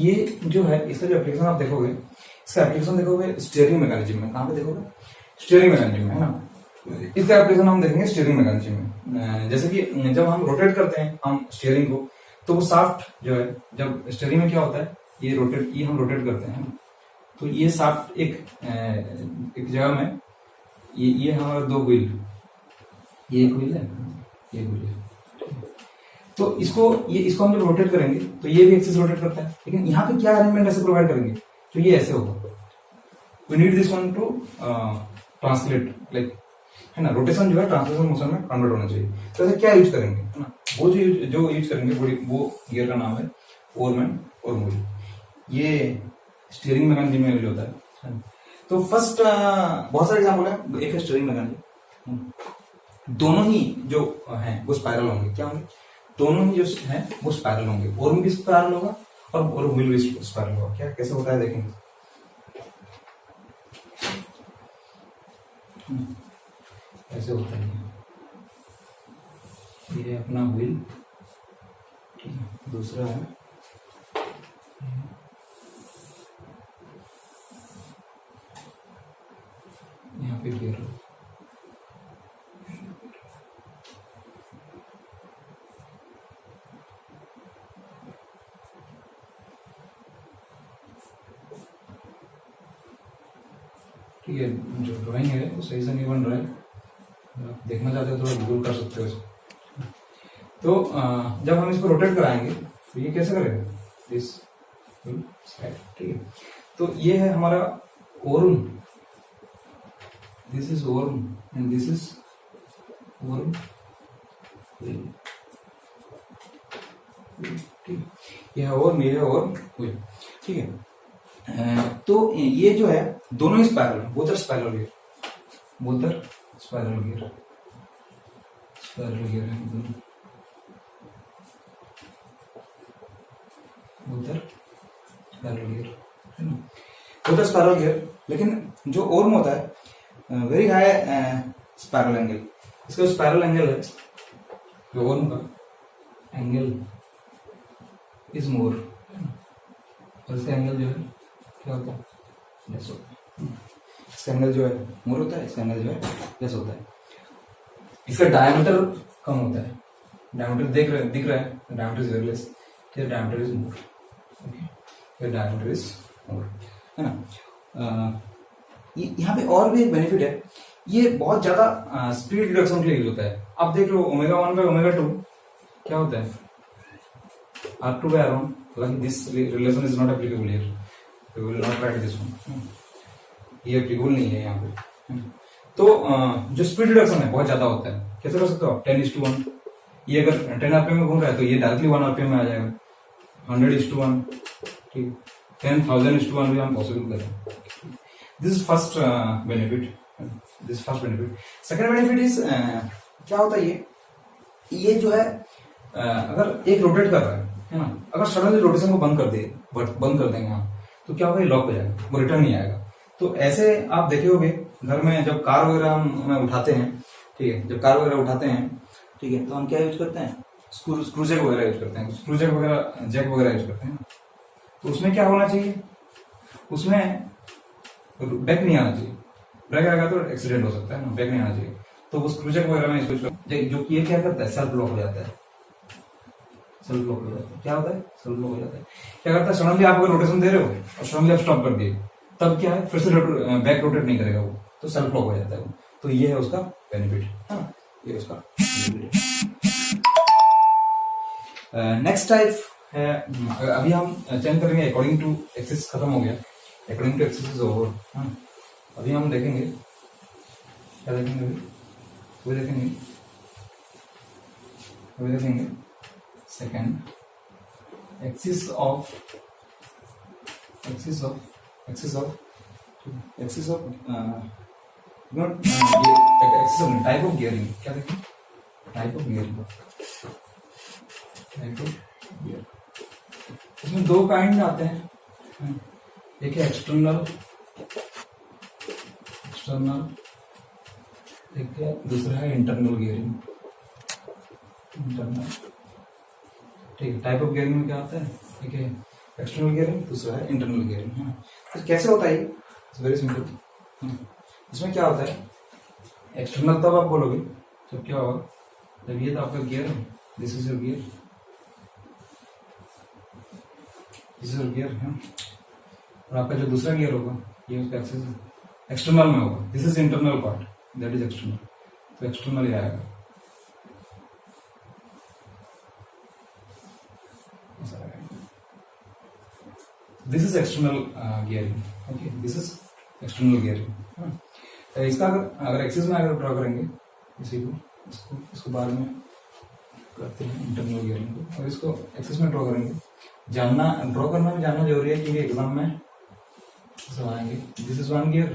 ये जो है, इसका जो application आप देखोगे, इसका एप्लीकेशन देखोगे steering mechanism में, कहाँ पे देखोगे, स्टीयरिंग मैकेनिज्म में, है ना। इसका एप्लीकेशन हम देखेंगे स्टीयरिंग मैकेनिज्म में, जैसे कि जब हम रोटेट करते हैं हम स्टीयरिंग को, तो वो शाफ्ट जो है, जब स्टीयरिंग में क्या होता है, ये हम रोटेट करते हैं, तो ये शाफ्ट एक जगह में, ये हमारा दो व्हील, ये एक व्हील है, ये व्हील है, तो इसको हम जब रोटेट करेंगे तो ये भी एक्सिस रोटेट करता है, लेकिन यहाँ पे क्या अरेंजमेंट ऐसे प्रोवाइड करेंगे, तो ये ऐसे होगा, we need this one to translate, like, है ना, रोटेशन जो है ट्रांसलेशन मोशन में कन्वर्ट होना चाहिए, तो ऐसे क्या यूज करेंगे, है ना, वो जो यूज करेंगे वो गियर का नाम है ओरमैन ओरम व्हील, ये स्टीयरिंग मैकेनिज्म में यूज होता है। तो फर्स्ट बहुत सारे एग्जाम्पल है, एक है स्टीयरिंग मैकेनिज्म, दोनों ही जो हैं वो स्पाइरल होंगे, क्या होंगे, दोनों ही जो हैं वो स्पाइरल होंगे, ओरम भी स्पाइरल होगा और व्हील भी स्पाइरल होगा, क्या कैसे होता है देखेंगे। ऐसे होता है, ये अपना व्हील, ठीक है, दूसरा है यहाँ पे गियर, ठीक है, जो ड्राइंग है वो सही से नहीं बन रहा है, आप देखना चाहते हो थोड़ा गूगल कर सकते हो इसको। तो जब हम इसको रोटेट कराएंगे तो ये कैसे करेगा, दिस साइड, ठीक है, तो ये है हमारा Oram, this is Oram and this is Oram, ठीक, ये है ओरम, ये है ओरम, ठीक है। तो ये जो है दोनों ही spiral, both are spiral gear, both are spiral gear, spiral gear है दोनों, बोथ आर स्पाइरल गियर, है ना, बोथ आर स्पाइरल गियर, लेकिन जो ओरम होता है वेरी हाई स्पाइरल एंगल, इसका जो स्पाइरल एंगल है, जो ओरम का एंगल इज मोर, और इसका एंगल जो है क्या होता है, लेस होता है, इसका एंगल जो है मोर होता है, इसका एंगल जो है लेस होता है, इसका डायमीटर कम होता है, डायमीटर दिख रहा है, diameter is very less, diameter is more, okay, diameter is more, है ना। यहाँ पे और भी एक बेनिफिट है, ये बहुत ज्यादा स्पीड रिडक्शन के लिए यूज होता है, आप देख लो ओमेगा 1 बाय ओमेगा 2 क्या होता है, R2 by R1, like this relation is not applicable here, we will not write this one, ये एप्लीकेबल नहीं है यहाँ पे। तो जो स्पीड रिडक्शन है बहुत ज्यादा होता है, कैसे कर सकते हो आप, 10:1, ये अगर 10 आरपीएम में घूम रहा है तो ये डायरेक्टली 1 आरपीएम में आ जाएगा, 100:1, ठीक, 10,000:1 भी हम पॉसिबल करें। This is first benefit, this first benefit. Second benefit is क्या होता है, ये जो है अगर एक रोटेट कर रहा है ना, अगर सडनली रोटेशन को बंद कर देंगे हम, तो क्या होगा, ये लॉक हो जाएगा, वो रिटर्न नहीं आएगा। तो ऐसे आप देखे होंगे घर में जब कार वगैरह हम उठाते हैं, ठीक है, जब कार वगैरह उठाते हैं, ठीक है, तो हम क्या यूज करते हैं, स्क्रू जैक वगैरह यूज करते हैं, स्क्रू जैक वगैरह यूज करते हैं। तो उसमें क्या होना चाहिए, उसमें ब्रेक नहीं आना चाहिए, ब्रेक आएगा तो एक्सीडेंट हो सकता है ना, ब्रेक नहीं आना चाहिए। तो उस क्रूजर वगैरह में इसको जो कि ये क्या करता है, सेल्फ लॉक हो जाता है। सेल्फ लॉक हो जाता है, क्या होता है, सेल्फ लॉक हो जाता है। क्या करता है, सडनली आप अगर रोटेशन दे रहे हो और सडनली आप स्टॉप कर दिए, तब क्या है, फिर से बैक रोटेट नहीं करेगा वो, तो सेल्फ लॉक हो जाता है वो। तो ये है उसका बेनिफिट, हाँ, ये उसका बेनिफिट है। नेक्स्ट टाइप है, अभी हम चेंज करेंगे अकॉर्डिंग टू एक्सिस, खत्म हो गया, according to axis is over. हाँ, अभी हम देखेंगे, क्या देखेंगे अभी देखेंगे, अभी देखेंगे second axis of not axis of type of gearing. क्या देखें, type of gearing, type of gear. इसमें दो काइंड आते हैं, एक है एक्सटर्नल, एक है, दूसरा है इंटरनल गियरिंग, इंटरनल। ठीक है, टाइप ऑफ गियरिंग में क्या आता है, एक है एक्सटर्नल गियरिंग, दूसरा है इंटरनल गियरिंग, है ना। तो कैसे होता है, इट्स वेरी सिंपल। इसमें क्या होता है, एक्सटर्नल तब आप बोलोगे जब क्या होगा, जब ये तो आपका गियर है, this is your gear, this is your gear है, और आपका जो दूसरा गियर होगा ये उसका एक्सिस एक्सटर्नल में होगा, this is internal part, that is external, तो एक्सटर्नल ही आएगा। This is external gearing, okay, this is external gearing. इसका अगर एक्सिस में अगर ड्रॉ करेंगे इसी को, इसको बाद में करते हैं इंटरनल गियरिंग को, और इसको एक्सिस में ड्रॉ करेंगे। जानना, ड्रॉ करना भी जानना जरूरी है, क्योंकि एग्जाम में सब आएंगे। दिस इज वन गियर,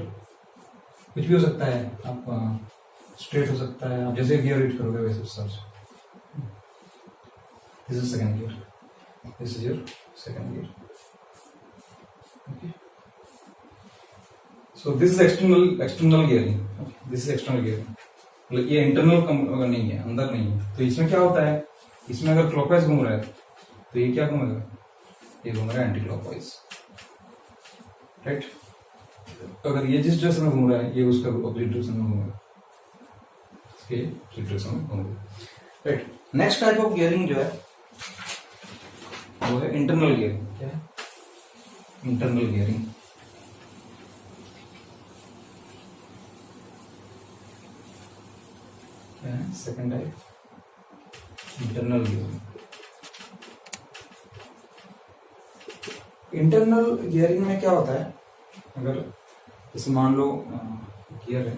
कुछ भी हो सकता है, आप स्ट्रेट हो सकता है, आप जैसे गियर यूज करोगे वैसे हिसाब से। This is second gear, this is your second gear, okay. So this is external gearing, this is external gearing, मतलब ये इंटरनल नहीं है, अंदर नहीं है। तो इसमें क्या होता है, इसमें अगर क्लॉकवाइज घूम रहा है तो ये क्या घूमेगा, ये घूमेगा एंटी क्लॉकवाइज, राइट। अगर ये जिस डायरेक्शन में घूम रहा है ये उसका ऑपोजिट डायरेक्शन में घूमेगा, इसके ऑपोजिट डायरेक्शन में घूमेगा, right. Next type of gearing जो है वो है इंटरनल गियरिंग। क्या है, इंटरनल गियरिंग। क्या है second type, internal gearing. Internal gearing में क्या होता है, अगर जैसे मान लो गियर है,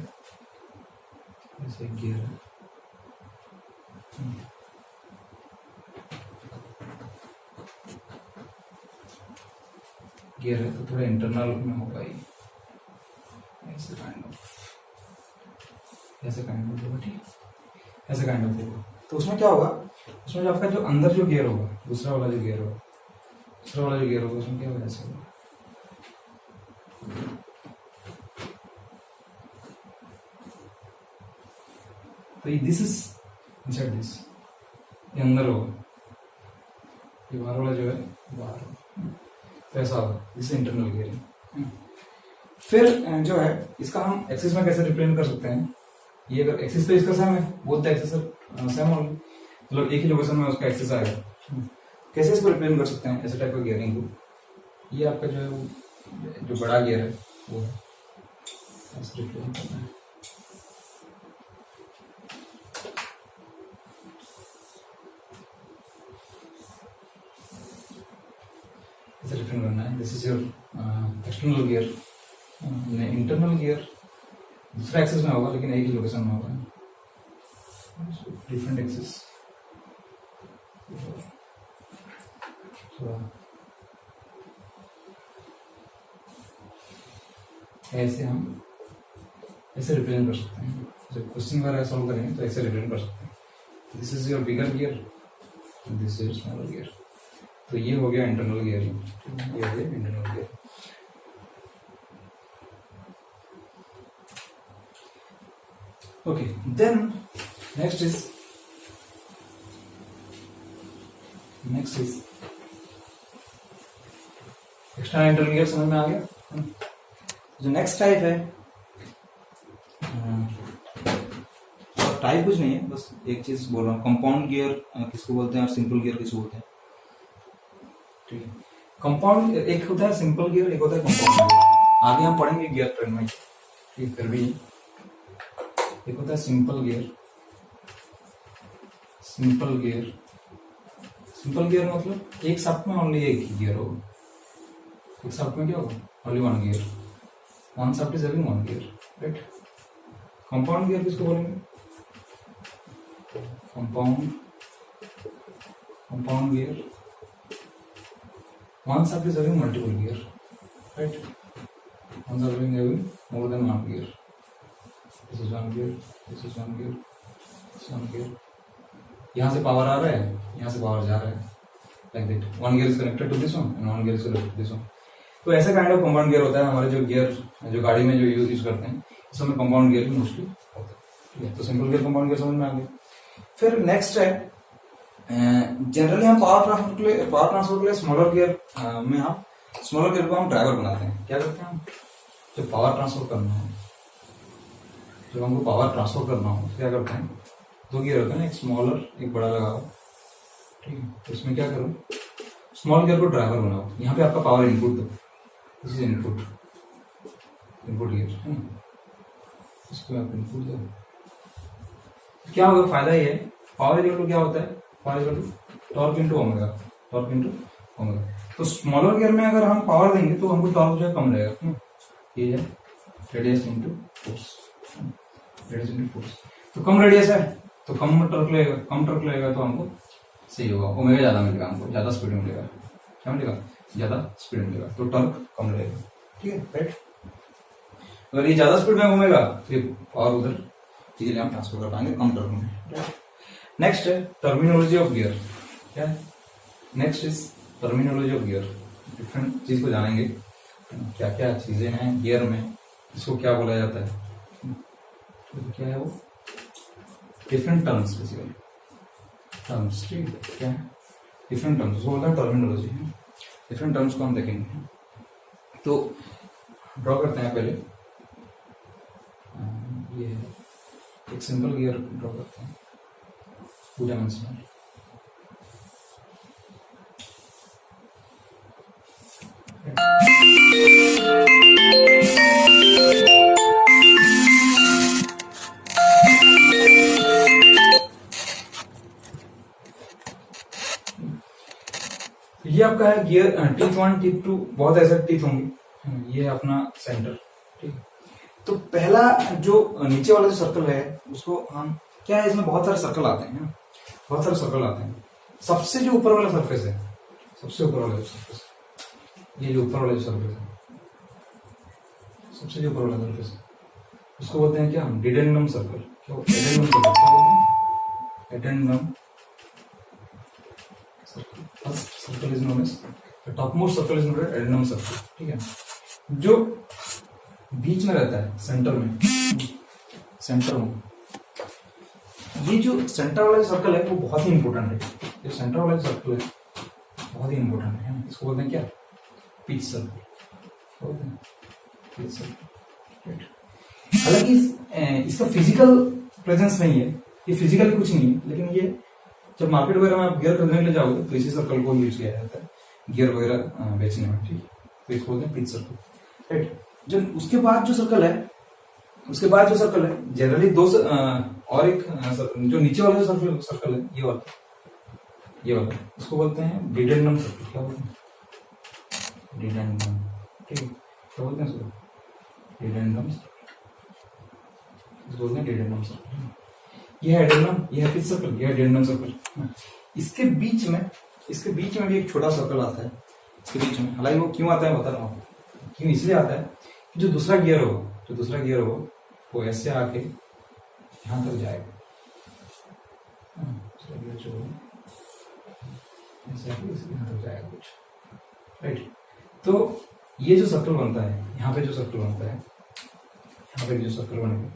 जैसे गियर है, गियर है तो थोड़ा इंटरनल में होगा ये, ऐसे काइंड ऑफ, ऐसे काइंड ऑफ होगा, ठीक, ऐसे काइंड ऑफ होगा। तो उसमें क्या होगा, उसमें जो आपका जो अंदर जो गियर होगा, दूसरा वाला जो गियर होगा, उसमें क्या होगा, ऐसे होगा। तो दिस इज इनसाइड दिस, ये अंदर होगा, ये बाहर वाला जो है बाहर होगा, तो ऐसा होगा, दिस इज इंटरनल गियरिंग। फिर जो है इसका हम एक्सिस में कैसे रिप्रेजेंट कर सकते हैं, ये अगर एक्सिस तो इसका सेम है, बोथ द एक्सिस सेम होंगे, मतलब एक ही लोकेशन में उसका एक्सिस आएगा। कैसे इसको रिप्रेजेंट कर सकते हैं ऐसे टाइप का गियरिंग को, ये आपका जो है जो बड़ा गियर है वो ऐसे रिप्रेजेंट करना है, ऐसे रिप्रेजेंट करना है। This is your external gear, internal gear दूसरा एक्सिस में होगा लेकिन एक ही लोकेशन में होगा, डिफरेंट एक्सिस। ऐसे हम ऐसे रिप्रेजेंट कर सकते हैं, जब क्वेश्चन वगैरह सॉल्व करेंगे तो ऐसे रिप्रेजेंट कर सकते हैं। This is your bigger gear, this is your smaller gear. तो ये हो गया इंटरनल गियरिंग, ये हो गया internal gear. Okay, then next is external internal gear, समझ में आ गया। जो नेक्स्ट टाइप है मतलब टाइप कुछ नहीं है, बस एक चीज बोल रहा हूँ, कंपाउंड गियर किसको बोलते हैं और सिंपल गियर किसको बोलते हैं। ठीक है, कंपाउंड एक होता है सिंपल गियर, एक होता है कंपाउंड गियर, आगे हम पढ़ेंगे गियर ट्रेन में। ठीक, फिर भी एक होता है simple gear, simple gear, simple gear मतलब एक शाफ्ट में ओनली एक ही गियर होगा, एक शाफ्ट में क्या होगा, only one gear, one shaft is having one gear, right. Compound gear किसको बोलेंगे, compound, compound gear, one shaft is having multiple gear, right, one shaft is having more than one gear, this is one gear, this is one gear, this one gear, यहाँ से power आ रहा है, यहाँ से power जा रहा है, like that, one gear is connected to this one and one gear is connected to this one. तो ऐसे काइंड ऑफ कंपाउंड गियर होता है हमारे जो गियर, जो गाड़ी में जो यूज करते हैं, इसमें कंपाउंड गियर मोस्टली होता है। ठीक है, तो सिंपल गियर कंपाउंड गियर समझ में आ गया। फिर नेक्स्ट है, जनरली हम पावर ट्रांसफर के लिए स्मॉलर गियर में हम स्मॉलर गियर को हम ड्राइवर बनाते हैं। क्या करते हैं हम, जब पावर ट्रांसफर करना हो, जब हमको पावर ट्रांसफर करना हो, क्या करते हैं, दो गियर होते हैं, एक स्मॉलर एक बड़ा लगाओ। ठीक है, तो इसमें क्या करो, स्मॉल गियर को ड्राइवर बनाओ, यहाँ पे आपका पावर इनपुट दो, this is input, input gear है ना, इसको आप इनपुट दो। क्या होगा, फायदा ये है, पावर इक्वल टू क्या होता है, power equal to torque into omega, torque into omega. तो स्मॉलर गियर में अगर हम पावर देंगे तो हमको टॉर्क जो है कम रहेगा, ये है radius into force, radius into force. तो कम रेडियस है तो कम टॉर्क लगेगा, कम टॉर्क लगेगा तो हमको सही होगा, ओमेगा ज्यादा मिलेगा, हमको ज्यादा स्पीड मिलेगा, क्या मिलेगा, ज्यादा स्पीड मिलेगा, तो टॉर्क कम रहेगा। ठीक है, राइट। अगर ये ज्यादा स्पीड में घूमेगा तो ये पावर उधर इजीली हम ट्रांसफर कर पाएंगे कम टॉर्क में। नेक्स्ट है टर्मिनोलॉजी ऑफ गियर, क्या है, next is terminology of gear, different चीज को जानेंगे, क्या क्या चीजें हैं गियर में, इसको क्या बोला जाता है, तो क्या है वो, डिफरेंट टर्म्स, बेसिकली टर्म्स। ठीक है, क्या है, डिफरेंट टर्म्स, वो बोलता है टर्मिनोलॉजी। डिफरेंट टर्म्स को हम देखेंगे, तो ड्रॉ करते हैं पहले, ये एक सिंपल गियर ड्रॉ करते हैं, टू डायमेंशनल। ये आपका है gear, teeth one teeth two, बहुत ऐसे टीथ होंगे, ये अपना सेंटर। ठीक है, तो पहला जो नीचे वाला जो सर्कल है उसको हम, क्या है, इसमें बहुत सारे सर्कल आते हैं, बहुत सारे सर्कल आते हैं। सबसे जो ऊपर वाला सरफेस है, सबसे ऊपर वाला जो सरफेस, ये जो ऊपर वाला जो सरफेस है, सबसे जो ऊपर वाला सरफेस है, उसको बोलते हैं क्या, हम डिडेंडम सर्कल। क्या बोलते हैं, एडेंडम सर्कल, क्या बोलते हैं, addendum circle. First circle is known as, the topmost circle is known as addendum circle. ठीक है, जो बीच में रहता है, सेंटर में, सेंटर में, ये जो सेंटर वाला सर्कल है वो बहुत ही इंपॉर्टेंट है। जो सेंटर वाला सर्कल है बहुत ही इंपॉर्टेंट है, इसको बोलते हैं क्या, पिच सर्कल, बोलते हैं पिच सर्कल। हालांकि इसका फिजिकल प्रेजेंस नहीं है, ये फिजिकली कुछ नहीं है, लेकिन ये जब मार्केट वगैरह में आप गियर खरीदने के लिए जाओगे तो इसी सर्कल को यूज किया जाता है गियर वगैरह बेचने में। ठीक, तो इसको बोलते हैं पिच सर्कल, राइट। जो उसके बाद जो सर्कल है, उसके बाद जो सर्कल है, जनरली दो और एक जो नीचे वाला जो सर्कल है, ये वाला, ये वाला, उसको बोलते हैं डिडेंडम सर्कल। क्या बोलते हैं, डिडेंडम। ठीक है, क्या बोलते हैं इसको, डिडेंडम सर्कल, इसको बोलते हैं डिडेंडम सर्कल। ये है एडेंडम, ये है पिच सर्कल, ये है डिडेंडम सर्कल। इसके बीच में भी एक छोटा सर्कल आता है, इसके बीच में। हालांकि वो क्यों आता है बता रहा हूँ, क्यों इसलिए आता है कि जो दूसरा गियर हो वो ऐसे आके यहां तक जाएगा, जो ऐसे आके यहां तक जाएगा कुछ, राइट। तो ये जो सर्कल बनता है, यहाँ पे जो सर्कल बनता है, यहाँ पे जो सर्कल बनेगा,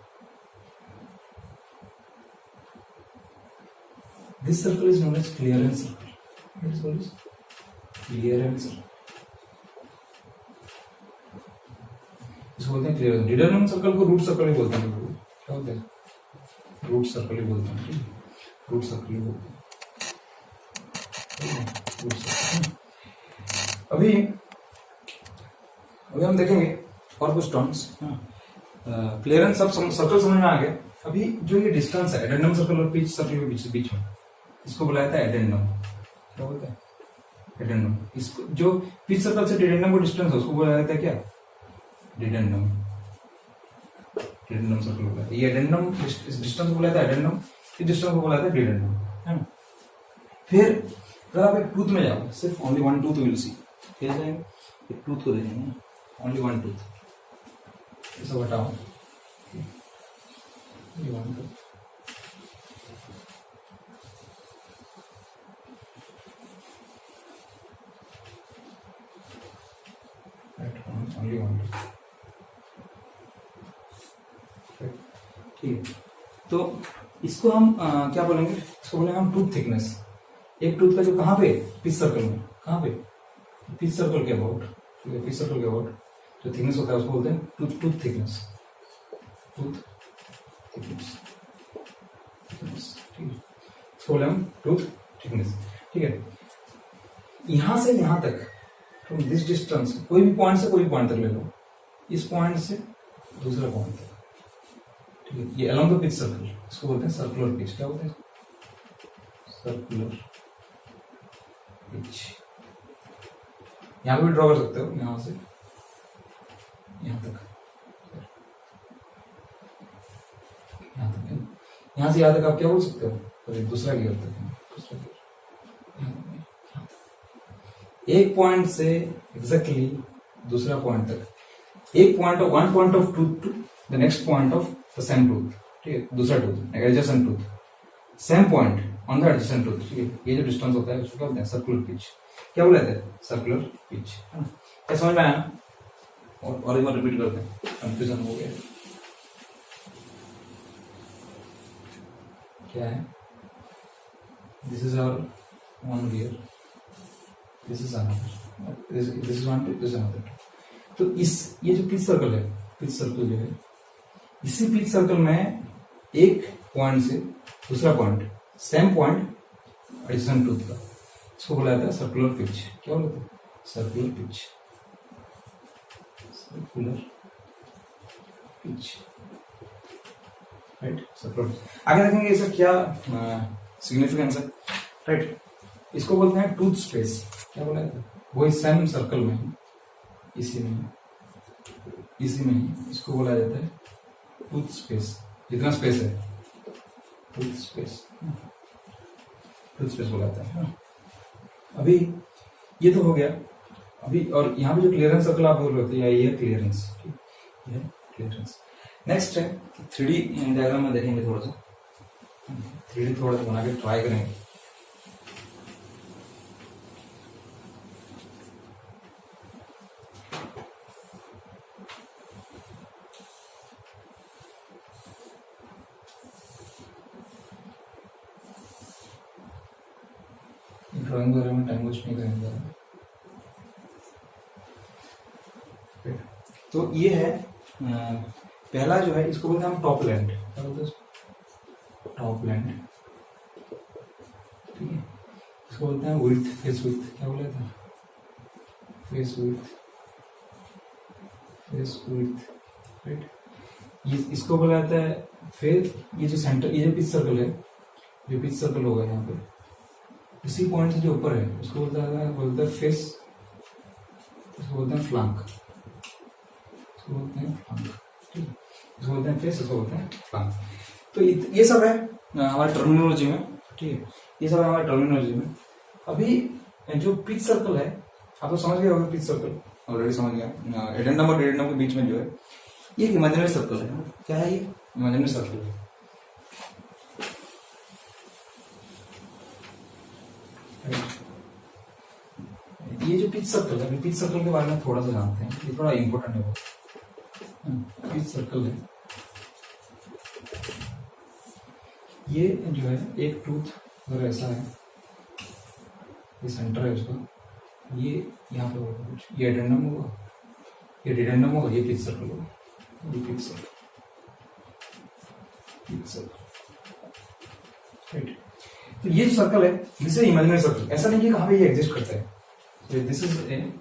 this circle is known as clearance circle, clearance circle, इसको बोलते हैं क्लियरेंस। डिडेंडम सर्कल को रूट सर्कल भी बोलते हैं, क्या बोलते हैं, रूट सर्कल ही बोलते हैं, ठीक है, रूट सर्कल ही बोलते हैं, ठीक है, रूट सर्कल। अभी अभी हम देखेंगे और कुछ टर्म्स। क्लियरेंस सब सर्कल समझ में आ गया। अभी जो ये डिस्टेंस है एडेंडम सर्कल और पिच सर्कल के बीच में, इसको बुलाया था एडेंडम। क्या बोलते हैं? एडेंडम। इसको जो पिच सर्कल से डिडेंडम को डिस्टेंस है उसको बोला जाता है क्या? डिडेंडम। डिडेंडम सर्कल बोला जाता है। ये एडेंडम इस डिस्टेंस को बोला जाता है एडेंडम, इस डिस्टेंस को बोला जाता है डिडेंडम, है ना। फिर अगर आप एक टूथ में जाओ, सिर्फ only one tooth will see, क्या जाएंगे? एक टूथ को देखेंगे, ओनली वन टूथ, ऐसा बताओ, one tooth, only one tooth, ठीक है। तो इसको हम क्या बोलेंगे? इसको बोलेंगे हम टूथ थिकनेस। एक टूथ का जो कहाँ पे? पिच सर्कल में। कहाँ पे? पिच सर्कल के अबाउट, ठीक है, पिच सर्कल के अबाउट जो थिकनेस होता है उसको बोलते हैं टूथ थिकनेस, टूथ थिकनेस, ठीक है, इसको बोले हम टूथ थिकनेस, ठीक है। यहां से यहां तक, फ्रॉम दिस डिस्टेंस, कोई भी पॉइंट से कोई पॉइंट तक ले लो, इस पॉइंट से दूसरा पॉइंट तक, ठीक है, ये अलोंग द पिच सर्कल, इसको बोलते हैं सर्कुलर पिच। क्या बोलते हैं? Circular pitch. यहां पे भी ड्रॉ कर सकते हो, यहां से यहां तक, यहां तक, यहां से यहां तक आप क्या बोल सकते हो? तो दूसरा गियर तक, दूसरा गियर, एक पॉइंट से एग्जैक्टली दूसरा पॉइंट तक, एक point of one point of tooth to the next point of the same tooth, ठीक है, दूसरा tooth adjacent tooth, same point on the adjacent tooth, ठीक है, ये जो डिस्टेंस होता है उसको क्या बोलते हैं? Circular pitch. क्या बोला जाता है? सर्कुलर पिच, है ना। क्या समझ में आया? और एक बार रिपीट करते हैं, कंफ्यूजन हो गया। क्या है? This is hour one gear, this is another, this is one two, this is another. तो इस ये जो पिच सर्कल है, पिच सर्कल जो है, इसी पिच सर्कल में एक पॉइंट से दूसरा point, same point adjacent tooth का, इसको बोला जाता है सर्कुलर पिच। क्या बोलते हैं? Circular pitch, circular pitch, right, circular pitch. आगे देखेंगे इसका क्या सिग्निफिकेंस है, राइट। इसको बोलते हैं टूथ स्पेस। क्या बोला जाता है? वही सेम सर्कल में, इसी में ही इसको बोला जाता है टूथ स्पेस। जितना स्पेस है, टूथ स्पेस, टूथ स्पेस बोला जाता है। अभी ये तो हो गया। अभी और यहाँ पे जो क्लियरेंस सर्कल आप बोल रहे थे, ये क्लियरेंस, ये क्लियरेंस। नेक्स्ट है 3D डायग्राम में देखेंगे, थोड़ा सा 3D थोड़ा सा बना के ट्राई करेंगे। ड्राइंग वगैरह में टाइम वेस्ट नहीं करेंगे। तो ये है पहला जो है, इसको बोलते हैं हम टॉप लैंड। क्या बोलते हैं? टॉप लैंड, ठीक है। इसको बोलते हैं विड्थ, फेस विड्थ। क्या बोले थे? Face width, face width, right. ये इसको बोला जाता है फेस। ये जो सेंटर, ये जो पिच सर्कल है, जो पिच सर्कल होगा यहाँ पे, इसी पॉइंट से जो ऊपर है उसको बोलते हैं फेस, इसको बोलते हैं फ्लैंक, इसको बोलते हैं फ्लैंक, ठीक है। इसको बोलते हैं फेस, इसको बोलते हैं फ्लैंक। तो ये सब है हमारे टर्मिनोलॉजी में, ठीक है, ये सब है हमारे टर्मिनोलॉजी में। अभी जो पिच सर्कल है, आप तो समझ गए होंगे, पिच सर्कल ऑलरेडी समझ गया। एडेंडम और डेडेंडम के बीच में जो है, ये इमेजिनरी सर्कल है। क्या है ये? इमेजिनरी सर्कल है। ये जो पिच सर्कल है, पिच सर्कल के बारे में थोड़ा सा जानते हैं, ये थोड़ा इंपॉर्टेंट है। वो पिच सर्कल है, ये जो है एक टूथ अगर ऐसा है, ये सेंटर है उसका, ये यहाँ पे होगा कुछ, ये एडेंडम होगा, ये डिडेंडम होगा, ये पिच सर्कल होगा, ये pitch circle, pitch circle, right. तो ये जो सर्कल है दिस इज इमेजिनरी सर्कल, ऐसा नहीं कि कहाँ पे ये एग्जिस्ट करता है। तो this is a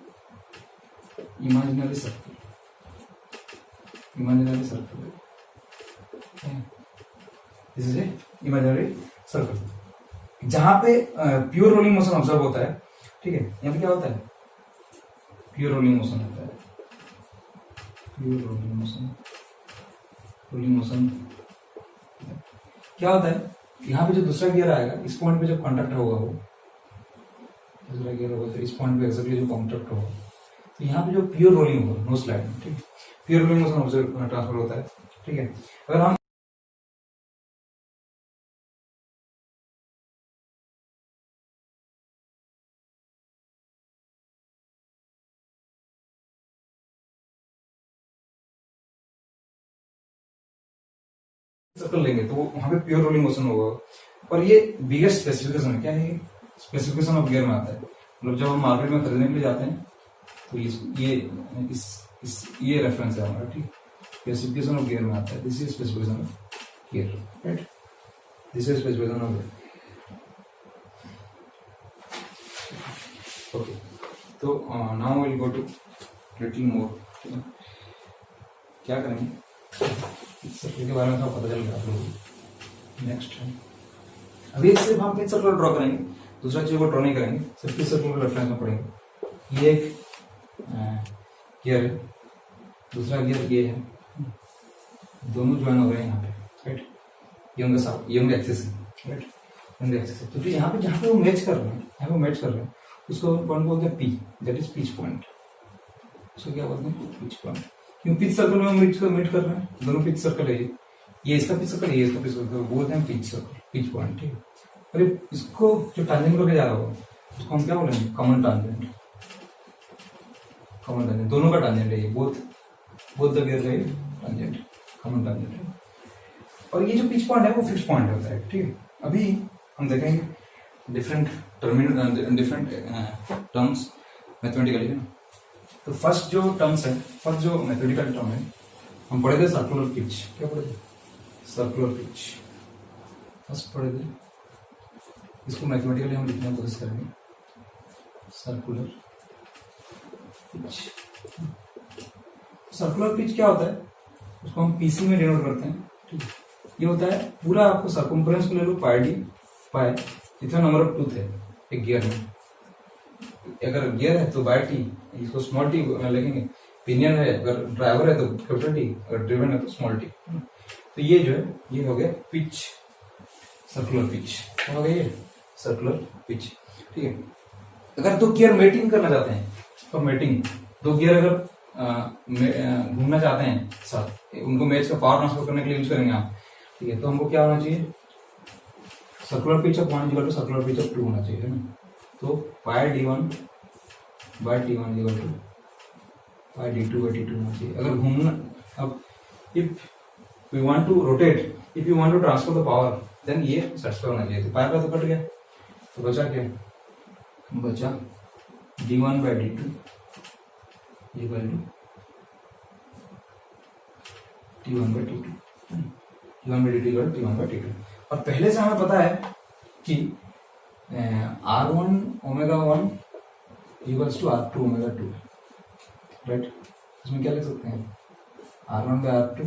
imaginary circle, imaginary circle, this is a imaginary circle जहां पे प्योर रोलिंग मोशन ऑब्जर्व होता है। ठीक है, यहाँ पे क्या होता है, प्योर रोलिंग मोशन होता है, pure rolling motion, rolling motion क्या होता है, यहाँ पे जो दूसरा गियर आएगा इस पॉइंट पे जब कॉन्टैक्ट होगा, वो दूसरा गियर होगा तो इस पॉइंट पे एक्जेक्टली जो कॉन्टैक्ट होगा, तो यहाँ पे जो प्योर रोलिंग होगा नो स्लाइड, ठीक है, pure rolling motion observe transfer होता है। ठीक है, अगर हम सर्कल लेंगे तो वहां पे प्योर रोलिंग मोशन होगा, और ये बिगेस्ट स्पेसिफिकेशन है, क्या है, स्पेसिफिकेशन ऑफ गियर में आता है। मतलब जब हम मार्केट में खरीदने के लिए जाते हैं तो ये रेफरेंस है हमारा, ठीक, स्पेसिफिकेशन ऑफ गियर में आता है, this is specification of gear, right, this is specification of gear. Okay, तो now will go to little more, क्या करेंगे सर्कल के बारे में थोड़ा पता चल गया आप लोगों को। नेक्स्ट है, अभी सिर्फ हम पिच सर्कल ड्रॉ करेंगे, दूसरा चीज को ड्रॉ नहीं करेंगे, सिर्फ पिच सर्कल को रेफरेंस में पढ़ेंगे। ये एक गियर है, दूसरा गियर ये है, दोनों ज्वाइन हो रहे हैं यहाँ पे, राइट, ये उनका साथ, ये उनका एक्सेस है, राइट, उनका एक्सेस है। तो यहाँ पे जहाँ पे वो मैच कर रहे हैं, यहाँ पे मैच कर रहे हैं, उसको पॉइंट बोलते हैं P, that is pitch point. उसको क्या बोलते हैं, पिच पॉइंट। क्यों पिच सर्कल में मीट कर रहे हैं, दोनों पिच सर्कल है, ये इसका पिच सर्कल है, ये इसका पिच सर्कल, बोलते हैं पिच सर्कल, पिच पॉइंट, ठीक है। अरे इसको जो टांजेंट करके जा रहा होगा उसको हम क्या बोलेंगे, कॉमन टांजेंट, कॉमन टांजेंट, दोनों का टांजेंट है ये, बोथ द गियर का ये टांजेंट, कॉमन टांजेंट है। और ये जो पिच पॉइंट है वो फिक्स पॉइंट होता है, ठीक है। अभी हम देखेंगे डिफरेंट टर्म्स मैथमेटिकली है ना। तो फर्स्ट जो टर्म्स है, फर्स्ट जो मैथमेटिकल टर्म है, हम पढ़े थे सर्कुलर पिच, क्या पढ़े थे, सर्कुलर पिच फर्स्ट पढ़े थे। इसको मैथमेटिकली हम लिखने की कोशिश करेंगे, सर्कुलर पिच। सर्कुलर पिच क्या होता है, उसको हम पीसी में डिनोट करते हैं, ठीक है। ये होता है पूरा, आपको सर्कम्फ्रेंस को ले लो पाई डी, पाई इतना नंबर ऑफ टूथ है एक गियर में, अगर गियर है तो बाय टी, इसको स्मॉल टी लिखेंगे। पिनियन है, अगर ड्राइवर है तो कैपिटल टी, अगर ड्रिवन है तो स्मॉल टी। तो ये जो है ये हो गया पिच, सर्कुलर पिच, क्या हो गया ये सर्कुलर पिच, ठीक है। अगर दो गियर मेटिंग करना चाहते हैं, और मेटिंग दो गियर अगर घूमना चाहते हैं साथ, उनको मैच का पावर ट्रांसफर करने के लिए यूज करेंगे आप, ठीक है। तो हमको क्या होना चाहिए, circular pitch of 1 equal to circular pitch of 2 होना चाहिए, है ना। तो pi d1 by t1 equal to pi d2 by t2 होना चाहिए। अगर घूमना, अब if we want to rotate, if you want to transfer the power, then ये सेटिस्फाई होना चाहिए। तो पाई का तो कट गया, तो बचा क्या, बचा d1 by d2 equal to t1 by t2, t1 by d2 equal to t1 by t2। और पहले से हमें पता है कि R1 omega 1 equals to R2 omega 2, right. इसमें क्या लिख सकते हैं, R1 bye R2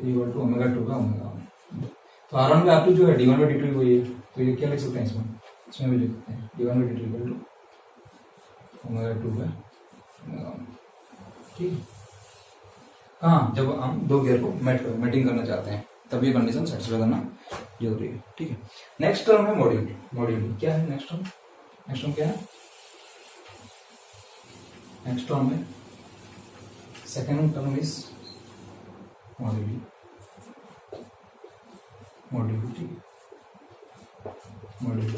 equal to omega 2 का ओमेगा 1। तो R1 बाय R2 जो है D1 बाय D2 वही है, तो ये क्या लिख सकते हैं, इसमें भी लिख सकते हैं D1 by D2 equal to omega 2 by omega 1, ठीक है। हाँ, जब हम दो गियर को मेटिंग करना चाहते हैं तब ये कंडीशन सेटिस्फाई करना जरूरी है, ठीक है। नेक्स्ट टर्म है मॉड्यूल, मॉड्यूल क्या है नेक्स्ट टर्म, नेक्स्ट टर्म क्या है, नेक्स्ट टर्म है second term is module, module, ठीक है, मॉड्यूल,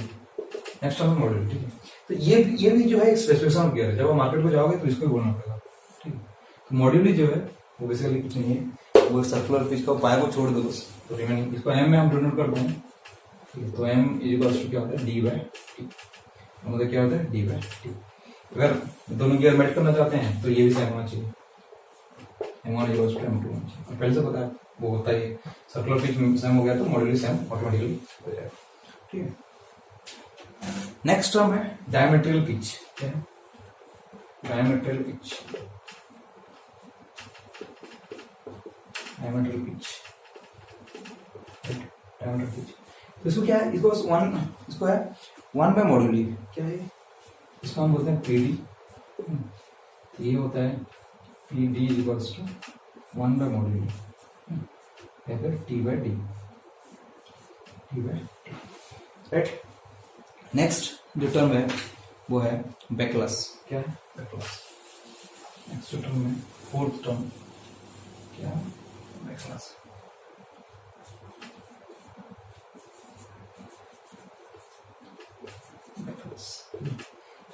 नेक्स्ट टर्म है मॉड्यूल, ठीक है। तो ये भी जो है एक स्पेसिफिकेशन ऑफ गियर है, जब आप मार्केट को जाओगे तो इसको ही बोलना पड़ेगा, ठीक है। तो मॉड्यूल जो है वो बेसिकली कुछ नहीं है, वो सर्कुलर पिच का पाई को छोड़ दो बस, तो रिमेनिंग इसको एम में हम डिनोट करते हैं, ठीक है। तो एम इक्वल्स टू क्या होता है, डी बाय टी, मतलब क्या होता है, डी बाय टी। अगर दोनों गियर मेट करना चाहते हैं तो ये भी सेम होना चाहिए, M1 इक्वल्स टू M2 होना चाहिए, पहले से पता है वो होता ही है, सर्कुलर पिच सेम हो गया तो मॉड्यूली सेम ऑटोमेटिकली हो जाएगा, ठीक है। नेक्स्ट टर्म है डायमेट्रियल पिच। क्या है डायमेट्रियल पिच? डायमेट्रियल पिच, डायमेट्रियल पिच, तो इसको क्या है, इसको है 1 बाय मॉड्यूली, क्या है इसको हम बोलते हैं पीडी, ये होता है P D equals to 1 by module या फिर T by D, right. Next जो टर्म है वो है बैकलस। क्या है बैकलस? नेक्स्ट टर्म है फोर्थ टर्म, क्या है बैकलस।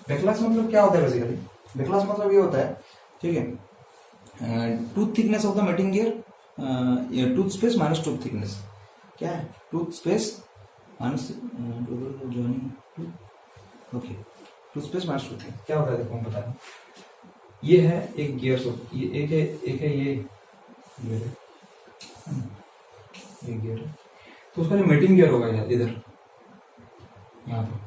बैकलस मतलब क्या होता है बेसिकली? बैकलस मतलब ये होता है, ठीक है, tooth thickness of the mating gear, tooth space minus tooth thickness. क्या है tooth space minus joining, okay, tooth space minus tooth thickness क्या होता है देखो हम बता रहे हैं। ये है एक गियर, ये एक है ये गियर है, ये गियर है, तो उसका जो मेटिंग गियर होगा यार इधर यहाँ पर,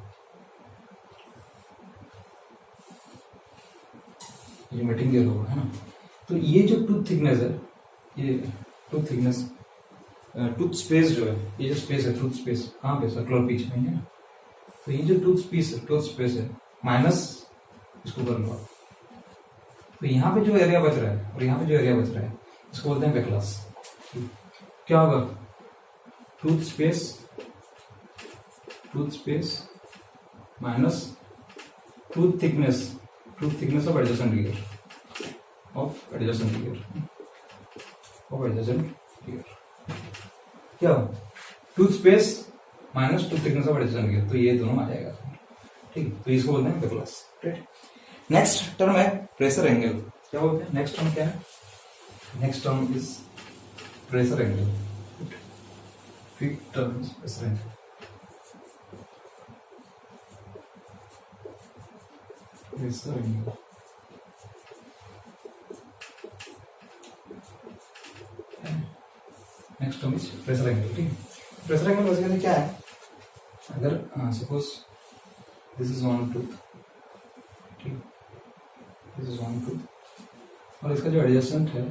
ये मेटिंग गियर होगा, है ना। तो ये जो टूथ थिकनेस है, ये टूथ थिकनेस, टूथ स्पेस जो है, ये जो स्पेस है टूथ स्पेस कहाँ पे, सर्कुलर पिच में है ना। तो ये जो टूथ स्पेस है माइनस इसको कर लो, तो यहाँ पे जो एरिया बच रहा है और यहाँ पे जो एरिया बच रहा है इसको बोलते हैं बैकलस। क्या होगा? Tooth space minus tooth thickness of adjacent gear, क्या tooth space minus tooth thickness of adjacent gear, तो ये दोनों आ जाएगा, ठीक। तो इसको बोलते हैं बैकलस, राइट। नेक्स्ट टर्म है प्रेशर एंगल। क्या बोलते हैं नेक्स्ट टर्म? क्या है next term? Is pressure angle, fifth term is pressure angle. Pressure angle, next term is pressure angle, ठीक। प्रेशर एंगल बेसिकली क्या है? अगर suppose this is one tooth, ठीक, दिस इज वन टूथ और इसका जो एडजेसेंट है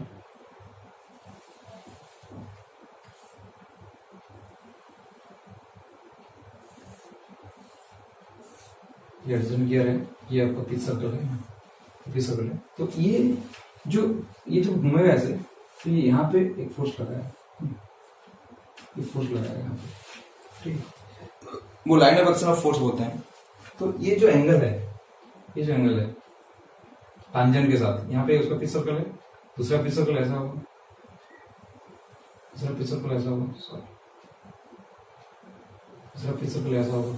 ये एडजेसेंट गियर है, ये आपका पिच सर्कल है, तो ये जो घूमेगा ऐसे, तो ये यहाँ पे एक फोर्स लगाया, ये फोर्स लगाया यहाँ पे, ठीक, वो line of action of force बोलते हैं। तो ये जो एंगल है टांजेंट के साथ, यहाँ पे उसका पिच सर्कल है, दूसरा पिच सर्कल ऐसा होगा, दूसरा पिच सर्कल ऐसा होगा,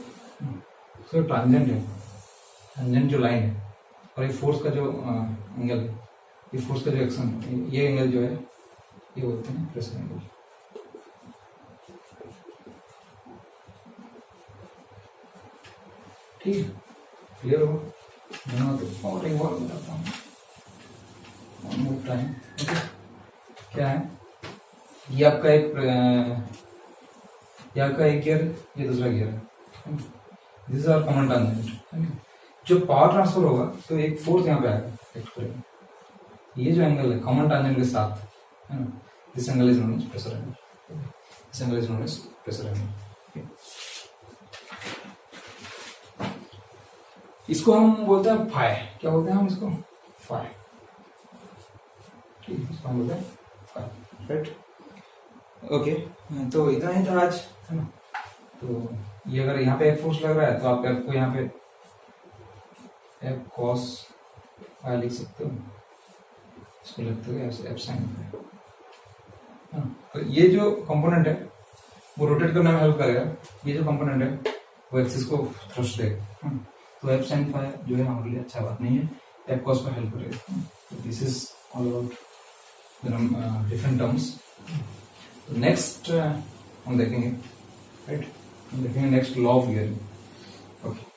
तो टांजेंट है, टांजेंट जो लाइन है और ये फोर्स का जो एंगल है, ये फोर्स का जो एक्शन, ये एंगल जो है ये बोलते हैं प्रेशर एंगल, ठीक। क्लियर हो? तो और एक बार बताता हूँ, वन मोर टाइम, ओके। क्या है? ये आपका एक गियर, ये दूसरा गियर है, this is our common tangent. जो पावर ट्रांसफर होगा तो एक फोर्स यहाँ पे आएगा एक्ट करेगा, ये जो एंगल है कॉमन टांजेंट के साथ, है ना, this angle is known as pressure angle, this angle is known as pressure angle. इसको हम बोलते हैं फाई। क्या बोलते हैं हम इसको? फाई, ठीक, इसको हम बोलते हैं फाई, राइट। ओके, तो इतना ही था आज, है ना। तो ये अगर यहाँ पे एक फोर्स लग रहा है तो आप आपको यहाँ पे एफ कॉस फाई लिख सकते हो, इसको लिखते हो एफ साइन फाई। तो ये जो कंपोनेंट है वो रोटेट करने में हेल्प करेगा, ये जो कंपोनेंट है वो एक्सिस को थ्रस्ट देगा, तो एफ साइन फाई जो है हमारे लिए अच्छा बात नहीं है, एफ कॉस को हेल्प करेगा। तो this is all about different terms. Next हम देखेंगे, राइट, हम देखेंगे next law of gearing, okay.